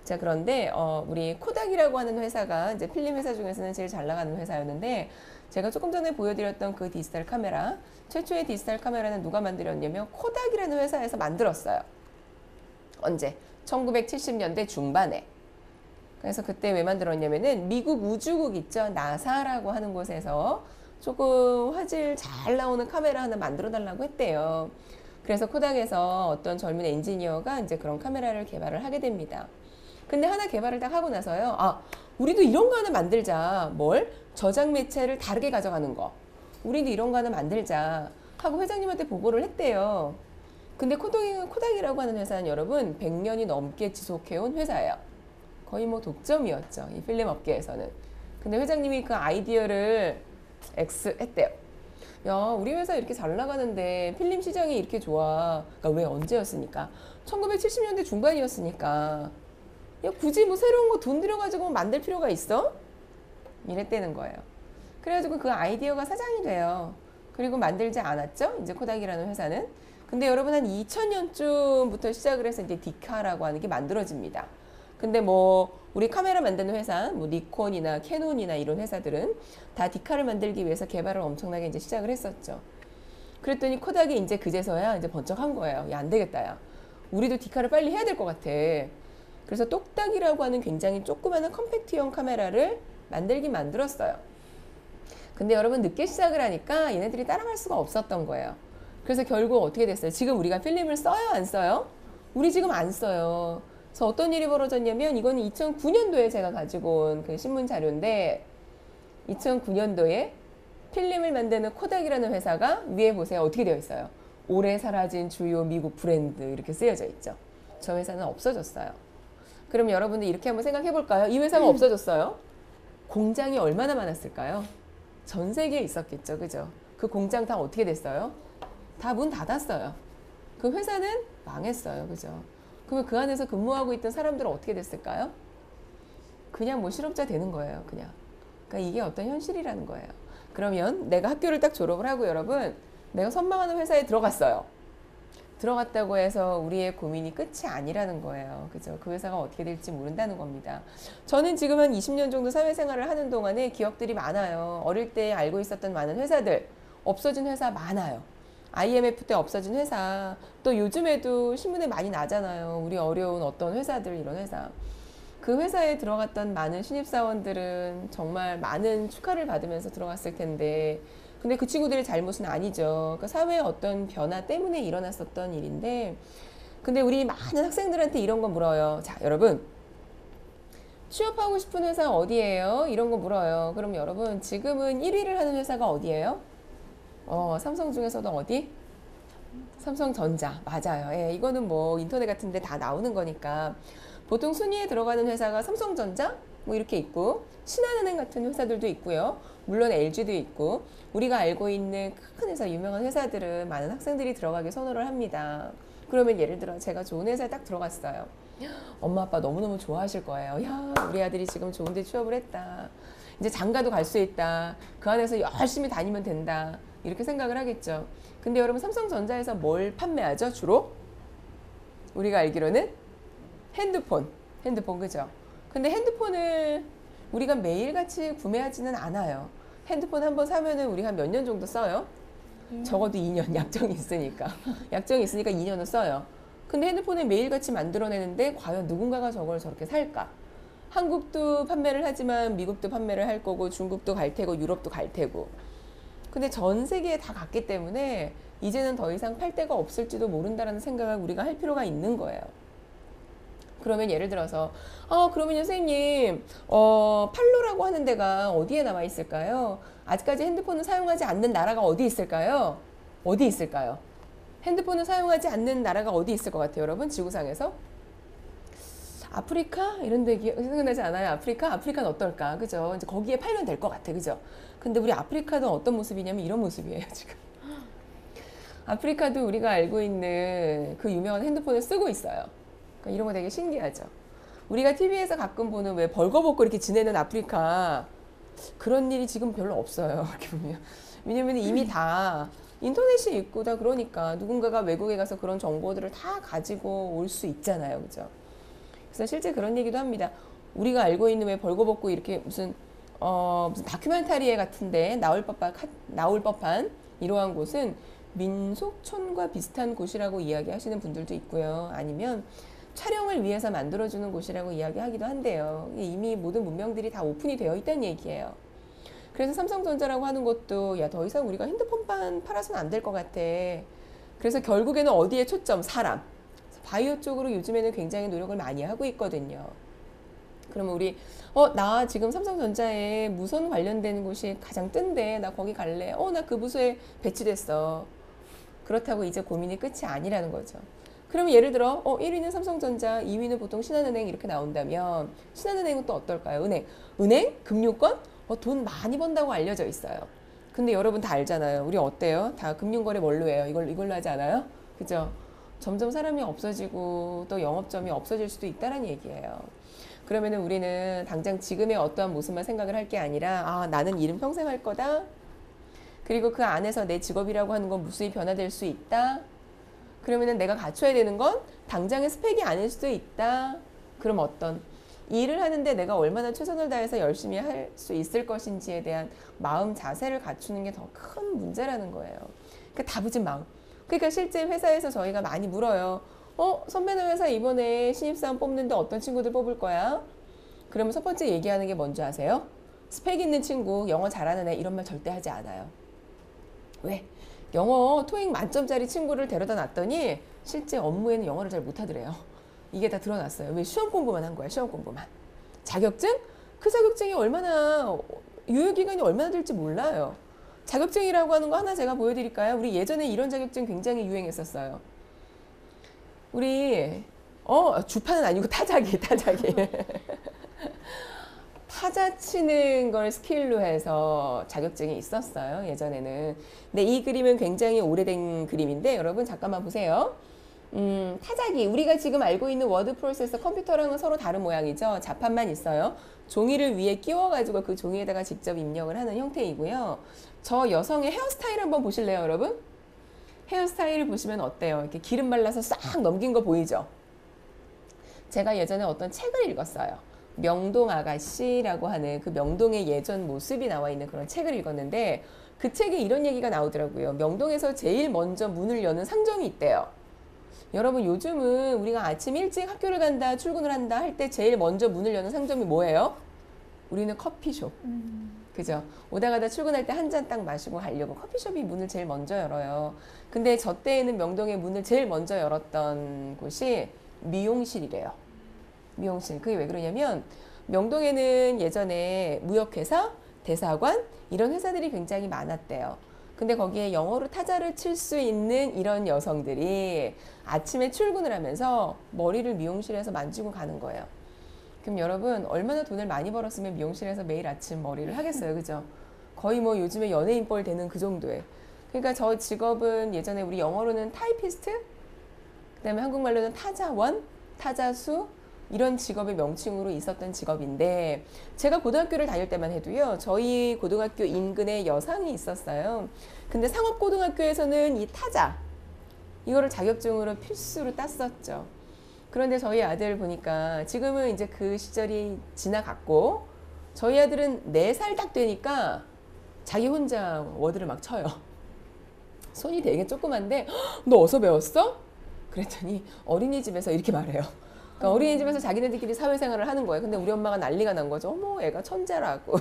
자, 그런데, 우리 코닥이라고 하는 회사가 이제 필름 회사 중에서는 제일 잘 나가는 회사였는데, 제가 조금 전에 보여드렸던 그 디지털 카메라, 최초의 디지털 카메라는 누가 만들었냐면 코닥이라는 회사에서 만들었어요. 언제? 1970년대 중반에. 그래서 그때 왜 만들었냐면은 미국 우주국 있죠? 나사라고 하는 곳에서 조금 화질 잘 나오는 카메라 하나 만들어 달라고 했대요. 그래서 코닥에서 어떤 젊은 엔지니어가 이제 그런 카메라를 개발을 하게 됩니다. 근데 하나 개발을 딱 하고 나서요. 아, 우리도 이런 거 하나 만들자. 뭘? 저장 매체를 다르게 가져가는 거. 우리도 이런 거 하나 만들자. 하고 회장님한테 보고를 했대요. 근데 코닥이라고 하는 회사는 여러분 100년이 넘게 지속해온 회사예요. 거의 뭐 독점이었죠. 이 필름 업계에서는. 근데 회장님이 그 아이디어를 X했대요. 야, 우리 회사 이렇게 잘 나가는데 필름 시장이 이렇게 좋아. 그러니까 왜 언제였으니까? 1970년대 중반이었으니까. 야, 굳이 뭐 새로운 거 돈 들여가지고 만들 필요가 있어? 이랬다는 거예요. 그래가지고 그 아이디어가 사장이 돼요. 그리고 만들지 않았죠? 이제 코닥이라는 회사는. 근데 여러분 한 2000년쯤부터 시작을 해서 이제 디카라고 하는 게 만들어집니다. 근데 뭐 우리 카메라 만드는 회사, 뭐 니콘이나 캐논이나 이런 회사들은 다 디카를 만들기 위해서 개발을 엄청나게 이제 시작을 했었죠. 그랬더니 코닥이 이제 그제서야 이제 번쩍한 거예요. 야, 안 되겠다, 야. 우리도 디카를 빨리 해야 될 것 같아. 그래서 똑딱이라고 하는 굉장히 조그마한 컴팩트형 카메라를 만들었어요. 근데 여러분 늦게 시작을 하니까 얘네들이 따라갈 수가 없었던 거예요. 그래서 결국 어떻게 됐어요? 지금 우리가 필름을 써요, 안 써요? 우리 지금 안 써요. 그래서 어떤 일이 벌어졌냐면 이거는 2009년도에 제가 가지고 온 그 신문 자료인데 2009년도에 필름을 만드는 코닥이라는 회사가 위에 보세요. 어떻게 되어 있어요? 오래 사라진 주요 미국 브랜드 이렇게 쓰여져 있죠. 저 회사는 없어졌어요. 그럼 여러분들 이렇게 한번 생각해 볼까요? 이 회사가 없어졌어요. 공장이 얼마나 많았을까요? 전 세계에 있었겠죠. 그죠? 그 공장 다 어떻게 됐어요? 다 문 닫았어요. 그 회사는 망했어요. 그죠? 그러면 그 안에서 근무하고 있던 사람들은 어떻게 됐을까요? 그냥 뭐 실업자 되는 거예요. 그냥. 그러니까 이게 어떤 현실이라는 거예요. 그러면 내가 학교를 딱 졸업을 하고 여러분, 내가 선망하는 회사에 들어갔어요. 들어갔다고 해서 우리의 고민이 끝이 아니라는 거예요. 그죠? 그 회사가 어떻게 될지 모른다는 겁니다. 저는 지금 한 20년 정도 사회생활을 하는 동안에 기억들이 많아요. 어릴 때 알고 있었던 많은 회사들, 없어진 회사 많아요. IMF 때 없어진 회사, 또 요즘에도 신문에 많이 나잖아요. 우리 어려운 어떤 회사들, 이런 회사. 그 회사에 들어갔던 많은 신입사원들은 정말 많은 축하를 받으면서 들어갔을 텐데, 근데 그 친구들의 잘못은 아니죠. 그러니까 사회의 어떤 변화 때문에 일어났었던 일인데, 근데 우리 많은 학생들한테 이런 거 물어요. 자, 여러분. 취업하고 싶은 회사 어디예요? 이런 거 물어요. 그럼 여러분, 지금은 1위를 하는 회사가 어디예요? 삼성 중에서도 어디? 삼성전자. 맞아요. 예, 이거는 뭐 인터넷 같은 데 다 나오는 거니까. 보통 순위에 들어가는 회사가 삼성전자? 뭐 이렇게 있고, 신한은행 같은 회사들도 있고요. 물론 LG도 있고, 우리가 알고 있는 큰 회사, 유명한 회사들은 많은 학생들이 들어가기 선호를 합니다. 그러면 예를 들어 제가 좋은 회사에 딱 들어갔어요. 엄마 아빠 너무너무 좋아하실 거예요. 야, 우리 아들이 지금 좋은 데 취업을 했다. 이제 장가도 갈 수 있다. 그 안에서 열심히 다니면 된다. 이렇게 생각을 하겠죠. 근데 여러분 삼성전자에서 뭘 판매하죠? 주로? 우리가 알기로는 핸드폰 그죠? 근데 핸드폰을 우리가 매일같이 구매하지는 않아요. 핸드폰 한번 사면은 우리가 몇 년 정도 써요? 적어도 2년. 약정이 있으니까 2년은 써요. 근데 핸드폰을 매일같이 만들어내는데 과연 누군가가 저걸 저렇게 살까? 한국도 판매를 하지만 미국도 판매를 할 거고, 중국도 갈 테고, 유럽도 갈 테고. 근데 전 세계에 다 갔기 때문에 이제는 더 이상 팔 데가 없을지도 모른다라는 생각을 우리가 할 필요가 있는 거예요. 그러면 예를 들어서 그러면 선생님 팔로라고 하는 데가 어디에 남아 있을까요? 아직까지 핸드폰을 사용하지 않는 나라가 어디 있을까요? 어디 있을까요? 핸드폰을 사용하지 않는 나라가 어디 있을 것 같아요, 여러분? 지구상에서? 아프리카? 이런 데 생각나지 않아요? 아프리카는 어떨까? 그죠? 이제 거기에 팔면 될 것 같아. 그죠? 근데 우리 아프리카도 어떤 모습이냐면 이런 모습이에요, 지금. 아프리카도 우리가 알고 있는 그 유명한 핸드폰을 쓰고 있어요. 그러니까 이런 거 되게 신기하죠. 우리가 TV에서 가끔 보는 왜 벌거벗고 이렇게 지내는 아프리카 그런 일이 지금 별로 없어요. 이렇게 보면. 왜냐면 이미 다 인터넷이 있고 다 그러니까 누군가가 외국에 가서 그런 정보들을 다 가지고 올 수 있잖아요. 그죠? 그래서 실제 그런 얘기도 합니다. 우리가 알고 있는 왜 벌거벗고 이렇게 무슨 다큐멘터리 같은데 나올 법한 이러한 곳은 민속촌과 비슷한 곳이라고 이야기하시는 분들도 있고요. 아니면 촬영을 위해서 만들어주는 곳이라고 이야기하기도 한데요. 이미 모든 문명들이 다 오픈이 되어 있다는 얘기예요. 그래서 삼성전자라고 하는 것도 야, 더 이상 우리가 핸드폰만 팔아서는 안 될 것 같아. 그래서 결국에는 어디에 초점? 사람. 바이오 쪽으로 요즘에는 굉장히 노력을 많이 하고 있거든요. 그러면 우리 나 지금 삼성전자에 무선 관련된 곳이 가장 뜬데 나 거기 갈래. 나 그 부서에 배치됐어. 그렇다고 이제 고민이 끝이 아니라는 거죠. 그러면 예를 들어 1위는 삼성전자, 2위는 보통 신한은행 이렇게 나온다면 신한은행은 또 어떨까요? 은행? 금융권? 돈 많이 번다고 알려져 있어요. 근데 여러분 다 알잖아요. 우리 어때요? 다 금융거래 뭘로 해요? 이걸로 하지 않아요? 그죠? 점점 사람이 없어지고 또 영업점이 없어질 수도 있다는 얘기예요. 그러면은 우리는 당장 지금의 어떠한 모습만 생각을 할 게 아니라 나는 일은 평생 할 거다. 그리고 그 안에서 내 직업이라고 하는 건 무수히 변화될 수 있다. 그러면은 내가 갖춰야 되는 건 당장의 스펙이 아닐 수도 있다. 그럼 어떤 일을 하는데 내가 얼마나 최선을 다해서 열심히 할 수 있을 것인지에 대한 마음 자세를 갖추는 게 더 큰 문제라는 거예요. 그러니까 다부진 마음. 그러니까 실제 회사에서 저희가 많이 물어요. 선배네 회사 이번에 신입사원 뽑는데 어떤 친구들 뽑을 거야? 그러면 첫 번째 얘기하는 게 뭔지 아세요? 스펙 있는 친구, 영어 잘하는 애 이런 말 절대 하지 않아요. 왜? 영어 토익 만점짜리 친구를 데려다 놨더니 실제 업무에는 영어를 잘 못하더래요. 이게 다 드러났어요. 왜? 시험 공부만 한 거야. 시험 공부만. 자격증? 그 자격증이 얼마나 유효기간이 얼마나 될지 몰라요. 자격증이라고 하는 거 하나 제가 보여드릴까요? 우리 예전에 이런 자격증 굉장히 유행했었어요. 우리 주파는 아니고 타자기 타자 치는 걸 스킬로 해서 자격증이 있었어요. 예전에는. 근데 이 그림은 굉장히 오래된 그림인데 여러분 잠깐만 보세요. 타자기 우리가 지금 알고 있는 워드 프로세서 컴퓨터랑은 서로 다른 모양이죠. 자판만 있어요. 종이를 위에 끼워가지고 그 종이에다가 직접 입력을 하는 형태이고요. 저 여성의 헤어스타일 한번 보실래요, 여러분? 헤어스타일을 보시면 어때요? 이렇게 기름 발라서 싹 넘긴 거 보이죠? 제가 예전에 어떤 책을 읽었어요. 명동 아가씨라고 하는 그 명동의 예전 모습이 나와 있는 그런 책을 읽었는데 그 책에 이런 얘기가 나오더라고요. 명동에서 제일 먼저 문을 여는 상점이 있대요. 여러분 요즘은 우리가 아침 일찍 학교를 간다, 출근을 한다 할 때 제일 먼저 문을 여는 상점이 뭐예요? 우리는 커피숍. 그죠? 오다 가다 출근할 때 한 잔 딱 마시고 가려고 커피숍이 문을 제일 먼저 열어요. 근데 저 때에는 명동의 문을 제일 먼저 열었던 곳이 미용실이래요. 미용실. 그게 왜 그러냐면 명동에는 예전에 무역회사, 대사관 이런 회사들이 굉장히 많았대요. 근데 거기에 영어로 타자를 칠 수 있는 이런 여성들이 아침에 출근을 하면서 머리를 미용실에서 만지고 가는 거예요. 그럼 여러분 얼마나 돈을 많이 벌었으면 미용실에서 매일 아침 머리를 하겠어요. 그죠? 거의 뭐 요즘에 연예인 뻘 되는 그 정도에. 그러니까 저 직업은 예전에 우리 영어로는 타이피스트, 그다음에 한국말로는 타자원, 타자수 이런 직업의 명칭으로 있었던 직업인데 제가 고등학교를 다닐 때만 해도요. 저희 고등학교 인근에 여상이 있었어요. 근데 상업고등학교에서는 이 타자 이거를 자격증으로 필수로 땄었죠. 그런데 저희 아들 보니까 지금은 이제 그 시절이 지나갔고 저희 아들은 4살 딱 되니까 자기 혼자 워드를 막 쳐요. 손이 되게 조그만데 너 어디서 배웠어? 그랬더니 어린이집에서 이렇게 말해요. 그러니까 어린이집에서 자기네들끼리 사회생활을 하는 거예요. 근데 우리 엄마가 난리가 난 거죠. 어머 애가 천재라고.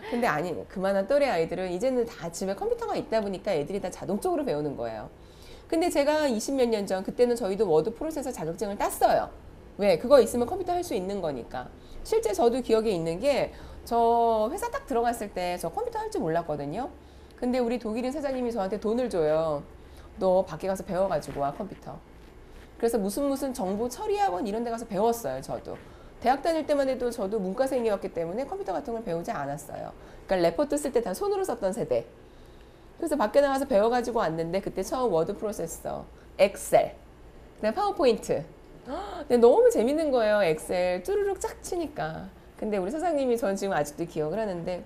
근데 아니 그만한 또래 아이들은 이제는 다 집에 컴퓨터가 있다 보니까 애들이 다 자동적으로 배우는 거예요. 근데 제가 20몇 년 전 그때는 저희도 워드 프로세서 자격증을 땄어요. 왜? 그거 있으면 컴퓨터 할 수 있는 거니까. 실제 저도 기억에 있는 게 저 회사 딱 들어갔을 때 저 컴퓨터 할 줄 몰랐거든요. 근데 우리 독일인 사장님이 저한테 돈을 줘요. 너 밖에 가서 배워가지고 와 컴퓨터. 그래서 무슨 정보 처리학원 이런 데 가서 배웠어요. 저도. 대학 다닐 때만 해도 저도 문과생이었기 때문에 컴퓨터 같은 걸 배우지 않았어요. 그러니까 레포트 쓸 때 다 손으로 썼던 세대. 그래서 밖에 나가서 배워가지고 왔는데 그때 처음 워드 프로세서, 엑셀, 그다음 파워포인트 근데 너무 재밌는 거예요. 엑셀 쭈루룩 쫙 치니까. 근데 우리 사장님이 전 지금 아직도 기억을 하는데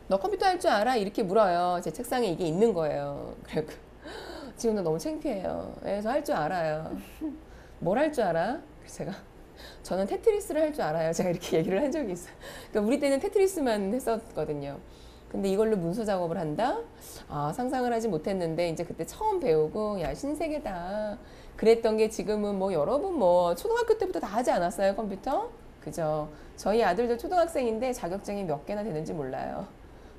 너 컴퓨터 할 줄 알아? 이렇게 물어요. 제 책상에 이게 있는 거예요. 그래서 지금도 너무 창피해요. 예, 저 할 줄 알아요. 뭘 할 줄 알아? 그래서 제가 저는 테트리스를 할 줄 알아요. 제가 이렇게 얘기를 한 적이 있어요. 그러니까 우리 때는 테트리스만 했었거든요. 근데 이걸로 문서 작업을 한다? 아, 상상을 하지 못했는데 이제 그때 처음 배우고 야, 신세계다. 그랬던 게 지금은 뭐 여러분 뭐 초등학교 때부터 다 하지 않았어요, 컴퓨터? 그죠? 저희 아들도 초등학생인데 자격증이 몇 개나 되는지 몰라요.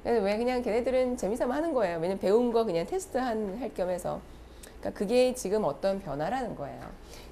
그래서 왜 그냥 걔네들은 재미삼아 하는 거예요. 왜냐면 배운 거 그냥 테스트 할 겸해서. 그러니까 그게 지금 어떤 변화라는 거예요.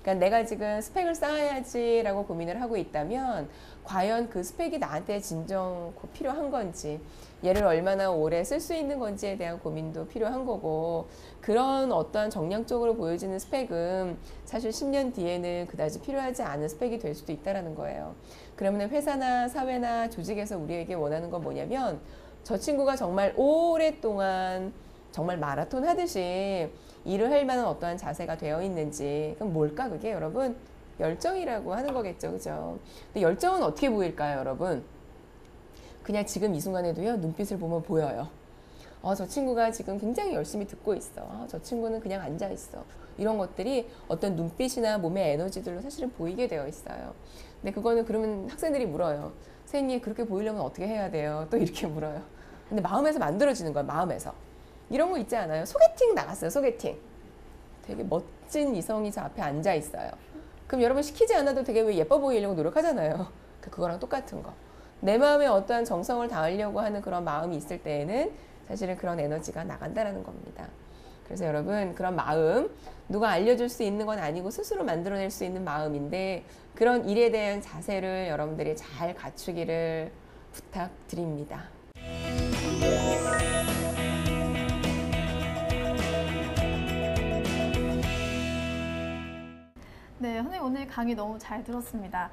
그러니까 내가 지금 스펙을 쌓아야지라고 고민을 하고 있다면 과연 그 스펙이 나한테 진정 필요한 건지 얘를 얼마나 오래 쓸 수 있는 건지에 대한 고민도 필요한 거고 그런 어떠한 정량적으로 보여지는 스펙은 사실 10년 뒤에는 그다지 필요하지 않은 스펙이 될 수도 있다는 거예요. 그러면 회사나 사회나 조직에서 우리에게 원하는 건 뭐냐면 저 친구가 정말 오랫동안 정말 마라톤 하듯이 일을 할 만한 어떠한 자세가 되어 있는지. 그럼 뭘까 그게 여러분? 열정이라고 하는 거겠죠. 그죠? 근데 열정은 어떻게 보일까요 여러분? 그냥 지금 이 순간에도요 눈빛을 보면 보여요. 저 친구가 지금 굉장히 열심히 듣고 있어. 저 친구는 그냥 앉아 있어. 이런 것들이 어떤 눈빛이나 몸의 에너지들로 사실은 보이게 되어 있어요. 근데 그거는 그러면 학생들이 물어요. 선생님 그렇게 보이려면 어떻게 해야 돼요? 또 이렇게 물어요. 근데 마음에서 만들어지는 거야. 마음에서. 이런 거 있지 않아요? 소개팅 나갔어요. 소개팅. 되게 멋진 이성이 저 앞에 앉아 있어요. 그럼 여러분 시키지 않아도 되게 왜 예뻐 보이려고 노력하잖아요. 그거랑 똑같은 거. 내 마음에 어떠한 정성을 다하려고 하는 그런 마음이 있을 때에는 사실은 그런 에너지가 나간다라는 겁니다. 그래서 여러분 그런 마음 누가 알려줄 수 있는 건 아니고 스스로 만들어낼 수 있는 마음인데 그런 일에 대한 자세를 여러분들이 잘 갖추기를 부탁드립니다. 네, 선생님 오늘 강의 너무 잘 들었습니다.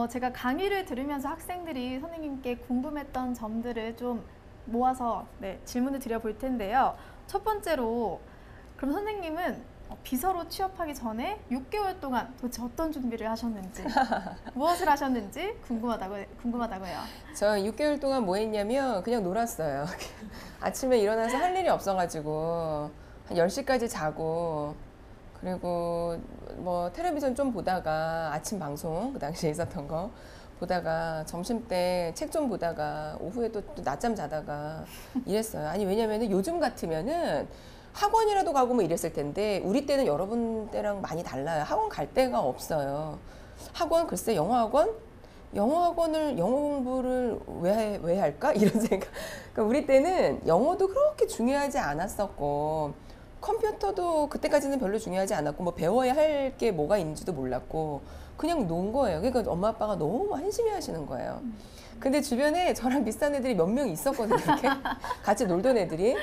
제가 강의를 들으면서 학생들이 선생님께 궁금했던 점들을 좀 모아서 질문을 드려볼 텐데요. 첫 번째로 그럼 선생님은 비서로 취업하기 전에 6개월 동안 도대체 어떤 준비를 하셨는지 무엇을 하셨는지 궁금하다고요. 저 6개월 동안 뭐 했냐면 그냥 놀았어요. 아침에 일어나서 할 일이 없어가지고 한 10시까지 자고 그리고 뭐 텔레비전 좀 보다가 아침 방송 그 당시에 있었던 거 보다가 점심 때 책 좀 보다가 오후에 또 낮잠 자다가 이랬어요. 아니 왜냐면은 요즘 같으면은 학원이라도 가고 뭐 이랬을 텐데 우리 때는 여러분 때랑 많이 달라요. 학원 갈 데가 없어요. 학원 글쎄 영어학원을 영어 공부를 왜 할까 이런 생각. 그러니까 우리 때는 영어도 그렇게 중요하지 않았었고 컴퓨터도 그때까지는 별로 중요하지 않았고 뭐 배워야 할 게 뭐가 있는지도 몰랐고 그냥 논 거예요. 그러니까 엄마 아빠가 너무 한심해 하시는 거예요. 근데 주변에 저랑 비슷한 애들이 몇 명 있었거든요. 이렇게 같이 놀던 애들이.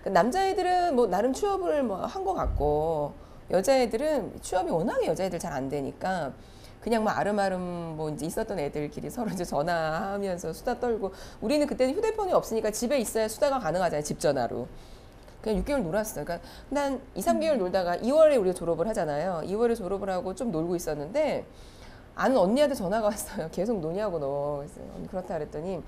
남자애들은 뭐 나름 취업을 뭐 한 것 같고 여자애들은 취업이 워낙에 여자애들 잘 안 되니까 그냥 뭐 아름아름 뭐 이제 있었던 애들끼리 서로 이제 전화하면서 수다 떨고 우리는 그때는 휴대폰이 없으니까 집에 있어야 수다가 가능하잖아요. 집 전화로. 그냥 6개월 놀았어요. 그러니까 난 2, 3개월 놀다가 2월에 우리가 졸업을 하잖아요. 2월에 졸업을 하고 좀 놀고 있었는데 아는 언니한테 전화가 왔어요. 계속 노냐고 너. 그래서 그렇다 그랬더니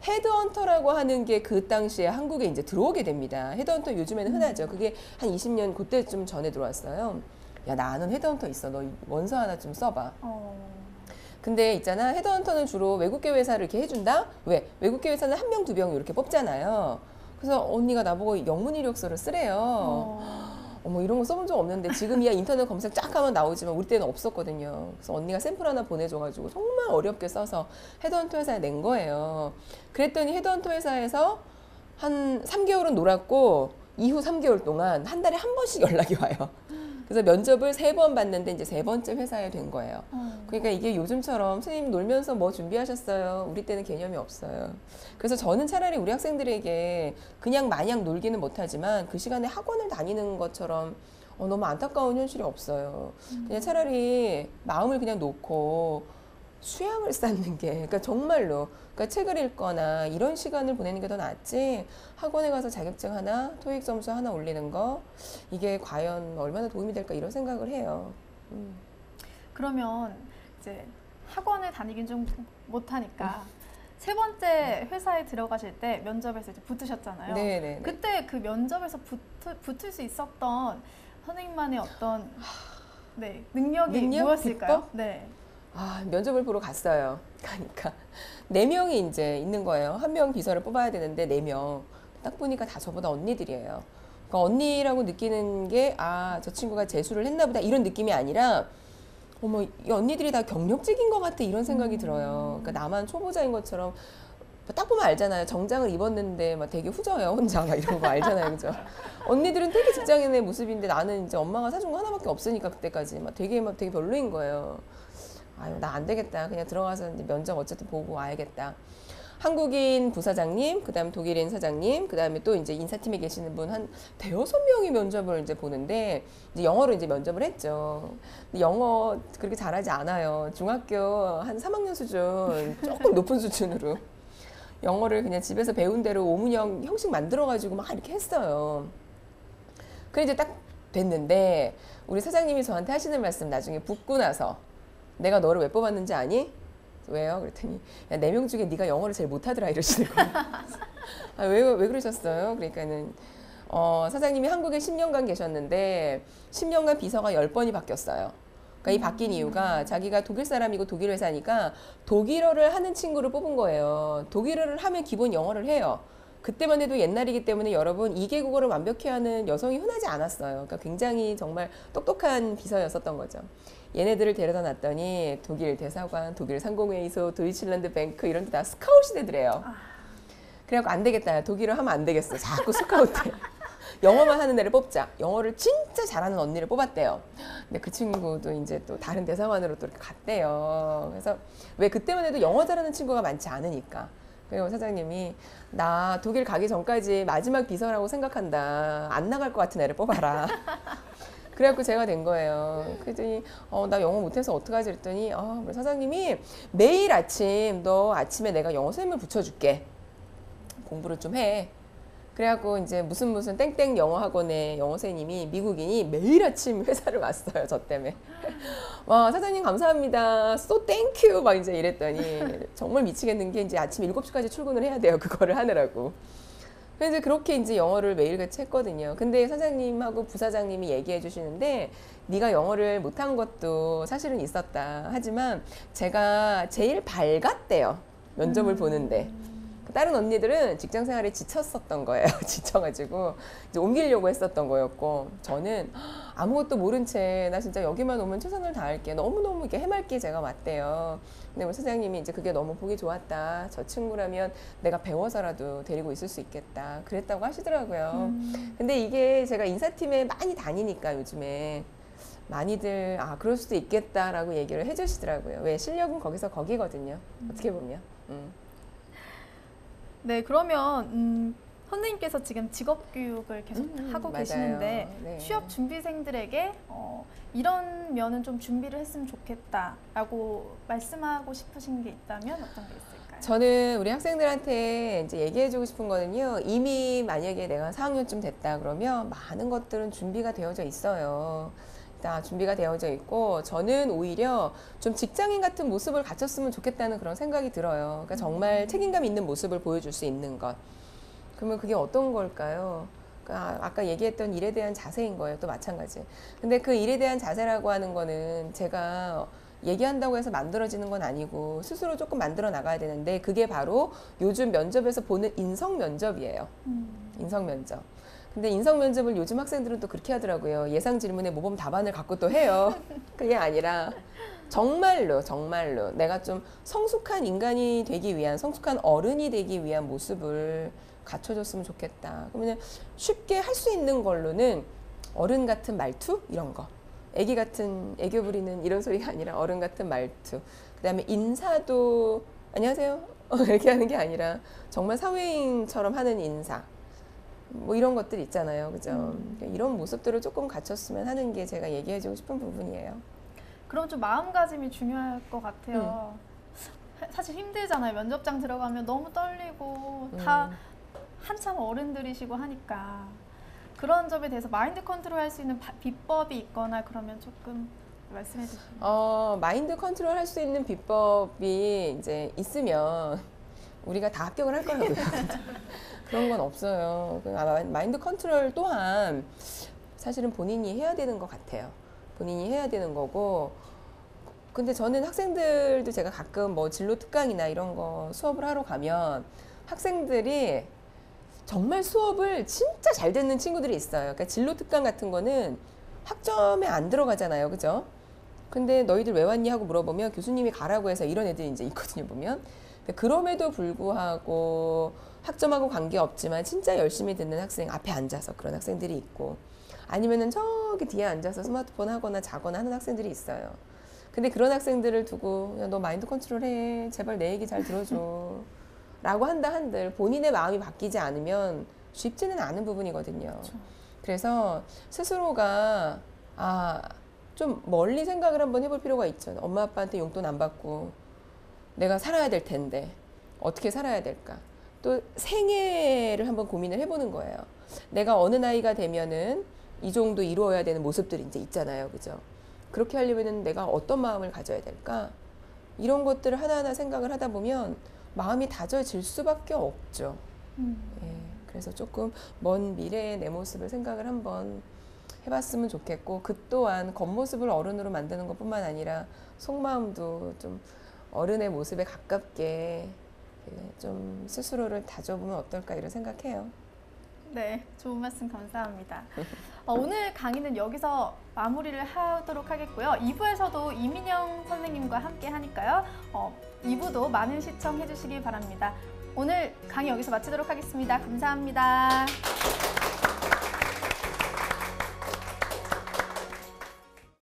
헤드헌터라고 하는 게 그 당시에 한국에 이제 들어오게 됩니다. 헤드헌터 요즘에는 흔하죠. 그게 한 20년 그때쯤 전에 들어왔어요. 야, 나 아는 헤드헌터 있어. 너 원서 하나 좀 써봐. 근데 있잖아. 헤드헌터는 주로 외국계 회사를 이렇게 해준다? 왜? 외국계 회사는 한 명, 두 명 이렇게 뽑잖아요. 그래서 언니가 나보고 영문 이력서를 쓰래요. 어머 이런 거 써본 적 없는데 지금이야 인터넷 검색 쫙 하면 나오지만 우리 때는 없었거든요. 그래서 언니가 샘플 하나 보내줘가지고 정말 어렵게 써서 헤드헌터 회사에 낸 거예요. 그랬더니 헤드헌터 회사에서 한 3개월은 놀았고 이후 3개월 동안 한 달에 한 번씩 연락이 와요. 그래서 면접을 3번 봤는데 이제 3번째 회사에 된 거예요. 그러니까 이게 요즘처럼 선생님 놀면서 뭐 준비하셨어요? 우리 때는 개념이 없어요. 그래서 저는 차라리 우리 학생들에게 그냥 마냥 놀기는 못하지만 그 시간에 학원을 다니는 것처럼 너무 안타까운 현실이 없어요. 그냥 차라리 마음을 그냥 놓고 수양을 쌓는 게 그러니까 정말로 그러니까 책을 읽거나 이런 시간을 보내는 게 더 낫지 학원에 가서 자격증 하나 토익 점수 하나 올리는 거 이게 과연 얼마나 도움이 될까 이런 생각을 해요. 그러면 이제 학원을 다니긴 좀 못하니까 세 번째 회사에 들어가실 때 면접에서 이제 붙으셨잖아요. 네네. 그때 그 면접에서 붙을 수 있었던 선생님만의 어떤 네, 능력이 능력? 무엇일까요? 비법? 네. 아, 면접을 보러 갔어요. 그러니까 네 명이 이제 있는 거예요. 한 명 비서를 뽑아야 되는데 네 명. 딱 보니까 다 저보다 언니들이에요. 그러니까 언니라고 느끼는 게 아, 저 친구가 재수를 했나 보다 이런 느낌이 아니라 어머, 이 언니들이 다 경력직인 것 같아 이런 생각이 들어요. 그러니까 나만 초보자인 것처럼 딱 보면 알잖아요. 정장을 입었는데 막 되게 후져요. 혼자 막 이런 거 알잖아요. 그죠? 언니들은 되게 직장인의 모습인데 나는 이제 엄마가 사준 거 하나밖에 없으니까 그때까지 막 되게 별로인 거예요. 아유, 나 안 되겠다. 그냥 들어가서 이제 면접 어쨌든 보고 와야겠다. 한국인 부사장님, 그 다음에 독일인 사장님, 그 다음에 또 이제 인사팀에 계시는 분 한 대여섯 명이 면접을 이제 보는데, 이제 영어로 이제 면접을 했죠. 근데 영어 그렇게 잘하지 않아요. 중학교 한 3학년 수준, 조금 높은 수준으로. 영어를 그냥 집에서 배운 대로 오문형 형식 만들어가지고 막 이렇게 했어요. 그래 이제 딱 됐는데, 우리 사장님이 저한테 하시는 말씀 나중에 붙고 나서, 내가 너를 왜 뽑았는지 아니? 왜요? 그랬더니 야, 4명 중에 네가 영어를 제일 못하더라 이러시는 거예요. 아, 왜 그러셨어요? 그러니까는 사장님이 한국에 10년간 계셨는데 10년간 비서가 10번이 바뀌었어요. 그러니까 이 바뀐 이유가 자기가 독일 사람이고 독일 회사니까 독일어를 하는 친구를 뽑은 거예요. 독일어를 하면 기본 영어를 해요. 그때만 해도 옛날이기 때문에 여러분 2개 국어를 완벽히 하는 여성이 흔하지 않았어요. 그러니까 굉장히 정말 똑똑한 비서였었던 거죠. 얘네들을 데려다 놨더니 독일 대사관, 독일 상공회의소, 도이칠란드 뱅크 이런 데 다 스카웃이 되더래요. 그래갖고 안 되겠다. 독일어 하면 안 되겠어. 자꾸 스카웃해. 영어만 하는 애를 뽑자. 영어를 진짜 잘하는 언니를 뽑았대요. 근데 그 친구도 이제 또 다른 대사관으로 또 이렇게 갔대요. 그래서 왜 그때만 해도 영어 잘하는 친구가 많지 않으니까. 그리고 사장님이 나 독일 가기 전까지 마지막 비서라고 생각한다. 안 나갈 것 같은 애를 뽑아라. 그래갖고 제가 된 거예요. 그랬더니 나 영어 못해서 어떡하지 그랬더니 우리 사장님이 매일 아침 너 아침에 내가 영어 선생님을 붙여줄게. 공부를 좀 해. 그래갖고 이제 무슨 땡땡 영어 학원의 영어 선생님이 미국인이 매일 아침 회사를 왔어요. 저 때문에. 와 사장님 감사합니다. So thank you 막 이제 이랬더니 정말 미치겠는 게 이제 아침 7시까지 출근을 해야 돼요. 그거를 하느라고. 그래서 그렇게 이제 영어를 매일같이 했거든요. 근데 사장님하고 부사장님이 얘기해 주시는데 네가 영어를 못한 것도 사실은 있었다. 하지만 제가 제일 밝았대요. 면접을 보는데. 다른 언니들은 직장 생활에 지쳤었던 거예요. 지쳐가지고 이제 옮기려고 했었던 거였고 저는 아무것도 모른 채 나 진짜 여기만 오면 최선을 다할게. 너무너무 이렇게 해맑게 제가 왔대요. 근데 우리 사장님이 이제 그게 너무 보기 좋았다. 저 친구라면 내가 배워서라도 데리고 있을 수 있겠다. 그랬다고 하시더라고요. 근데 이게 제가 인사팀에 많이 다니니까 요즘에 많이들 그럴 수도 있겠다라고 얘기를 해주시더라고요. 왜 실력은 거기서 거기거든요. 어떻게 보면. 네, 그러면 선생님께서 지금 직업 교육을 계속 하고 맞아요. 계시는데 네. 취업 준비생들에게 이런 면은 좀 준비를 했으면 좋겠다라고 말씀하고 싶으신 게 있다면 어떤 게 있을까요? 저는 우리 학생들한테 이제 얘기해주고 싶은 거는요. 이미 만약에 내가 4학년쯤 됐다 그러면 많은 것들은 준비가 되어져 있어요. 다 준비가 되어져 있고 저는 오히려 좀 직장인 같은 모습을 갖췄으면 좋겠다는 그런 생각이 들어요. 그러니까 정말 책임감 있는 모습을 보여줄 수 있는 것. 그러면 그게 어떤 걸까요? 그러니까 아까 얘기했던 일에 대한 자세인 거예요. 또 마찬가지. 근데 그 일에 대한 자세라고 하는 거는 제가 얘기한다고 해서 만들어지는 건 아니고 스스로 조금 만들어 나가야 되는데 그게 바로 요즘 면접에서 보는 인성 면접이에요. 인성 면접. 근데 인성 면접을 요즘 학생들은 또 그렇게 하더라고요. 예상 질문에 모범 답안을 갖고 또 해요. 그게 아니라 정말로 내가 좀 성숙한 인간이 되기 위한 성숙한 어른이 되기 위한 모습을 갖춰줬으면 좋겠다. 그러면 쉽게 할 수 있는 걸로는 어른 같은 말투 이런 거. 애기 같은 애교 부리는 이런 소리가 아니라 어른 같은 말투. 그다음에 인사도 안녕하세요 이렇게 하는 게 아니라 정말 사회인처럼 하는 인사. 뭐 이런 것들 있잖아요. 그죠? 그러니까 이런 모습들을 조금 갖췄으면 하는 게 제가 얘기해주고 싶은 부분이에요. 그럼 좀 마음가짐이 중요할 것 같아요. 사실 힘들잖아요. 면접장 들어가면 너무 떨리고 다 한참 어른들이시고 하니까 그런 점에 대해서 마인드 컨트롤 할 수 있는 비법이 있거나 그러면 조금 말씀해 주시면. 마인드 컨트롤 할 수 있는 비법이 이제 있으면 우리가 다 합격을 할 거라고요. 그런 건 없어요. 마인드 컨트롤 또한 사실은 본인이 해야 되는 것 같아요. 본인이 해야 되는 거고. 근데 저는 학생들도 제가 가끔 뭐 진로 특강이나 이런 거 수업을 하러 가면 학생들이 정말 수업을 진짜 잘 듣는 친구들이 있어요. 그러니까 진로 특강 같은 거는 학점에 안 들어가잖아요. 그죠? 근데 너희들 왜 왔니? 하고 물어보면 교수님이 가라고 해서 이런 애들이 이제 있거든요, 보면. 그럼에도 불구하고 학점하고 관계없지만 진짜 열심히 듣는 학생 앞에 앉아서 그런 학생들이 있고 아니면은 저기 뒤에 앉아서 스마트폰 하거나 자거나 하는 학생들이 있어요. 근데 그런 학생들을 두고 야, 너 마인드 컨트롤 해. 제발 내 얘기 잘 들어줘. 라고 한다 한들 본인의 마음이 바뀌지 않으면 쉽지는 않은 부분이거든요. 그렇죠. 그래서 스스로가 좀 멀리 생각을 한번 해볼 필요가 있죠. 엄마 아빠한테 용돈 안 받고 내가 살아야 될 텐데 어떻게 살아야 될까? 또 생애를 한번 고민을 해보는 거예요. 내가 어느 나이가 되면은 이 정도 이루어야 되는 모습들이 이제 있잖아요. 그죠? 그렇게 하려면은 내가 어떤 마음을 가져야 될까? 이런 것들을 하나하나 생각을 하다 보면 마음이 다져질 수밖에 없죠. 예, 그래서 조금 먼 미래의 내 모습을 생각을 한번 해봤으면 좋겠고 그 또한 겉모습을 어른으로 만드는 것뿐만 아니라 속마음도 좀 어른의 모습에 가깝게 좀 스스로를 다져보면 어떨까 이런 생각해요. 네, 좋은 말씀 감사합니다. 오늘 강의는 여기서 마무리를 하도록 하겠고요. 2부에서도 이민영 선생님과 함께 하니까요. 2부도 많은 시청해 주시기 바랍니다. 오늘 강의 여기서 마치도록 하겠습니다. 감사합니다.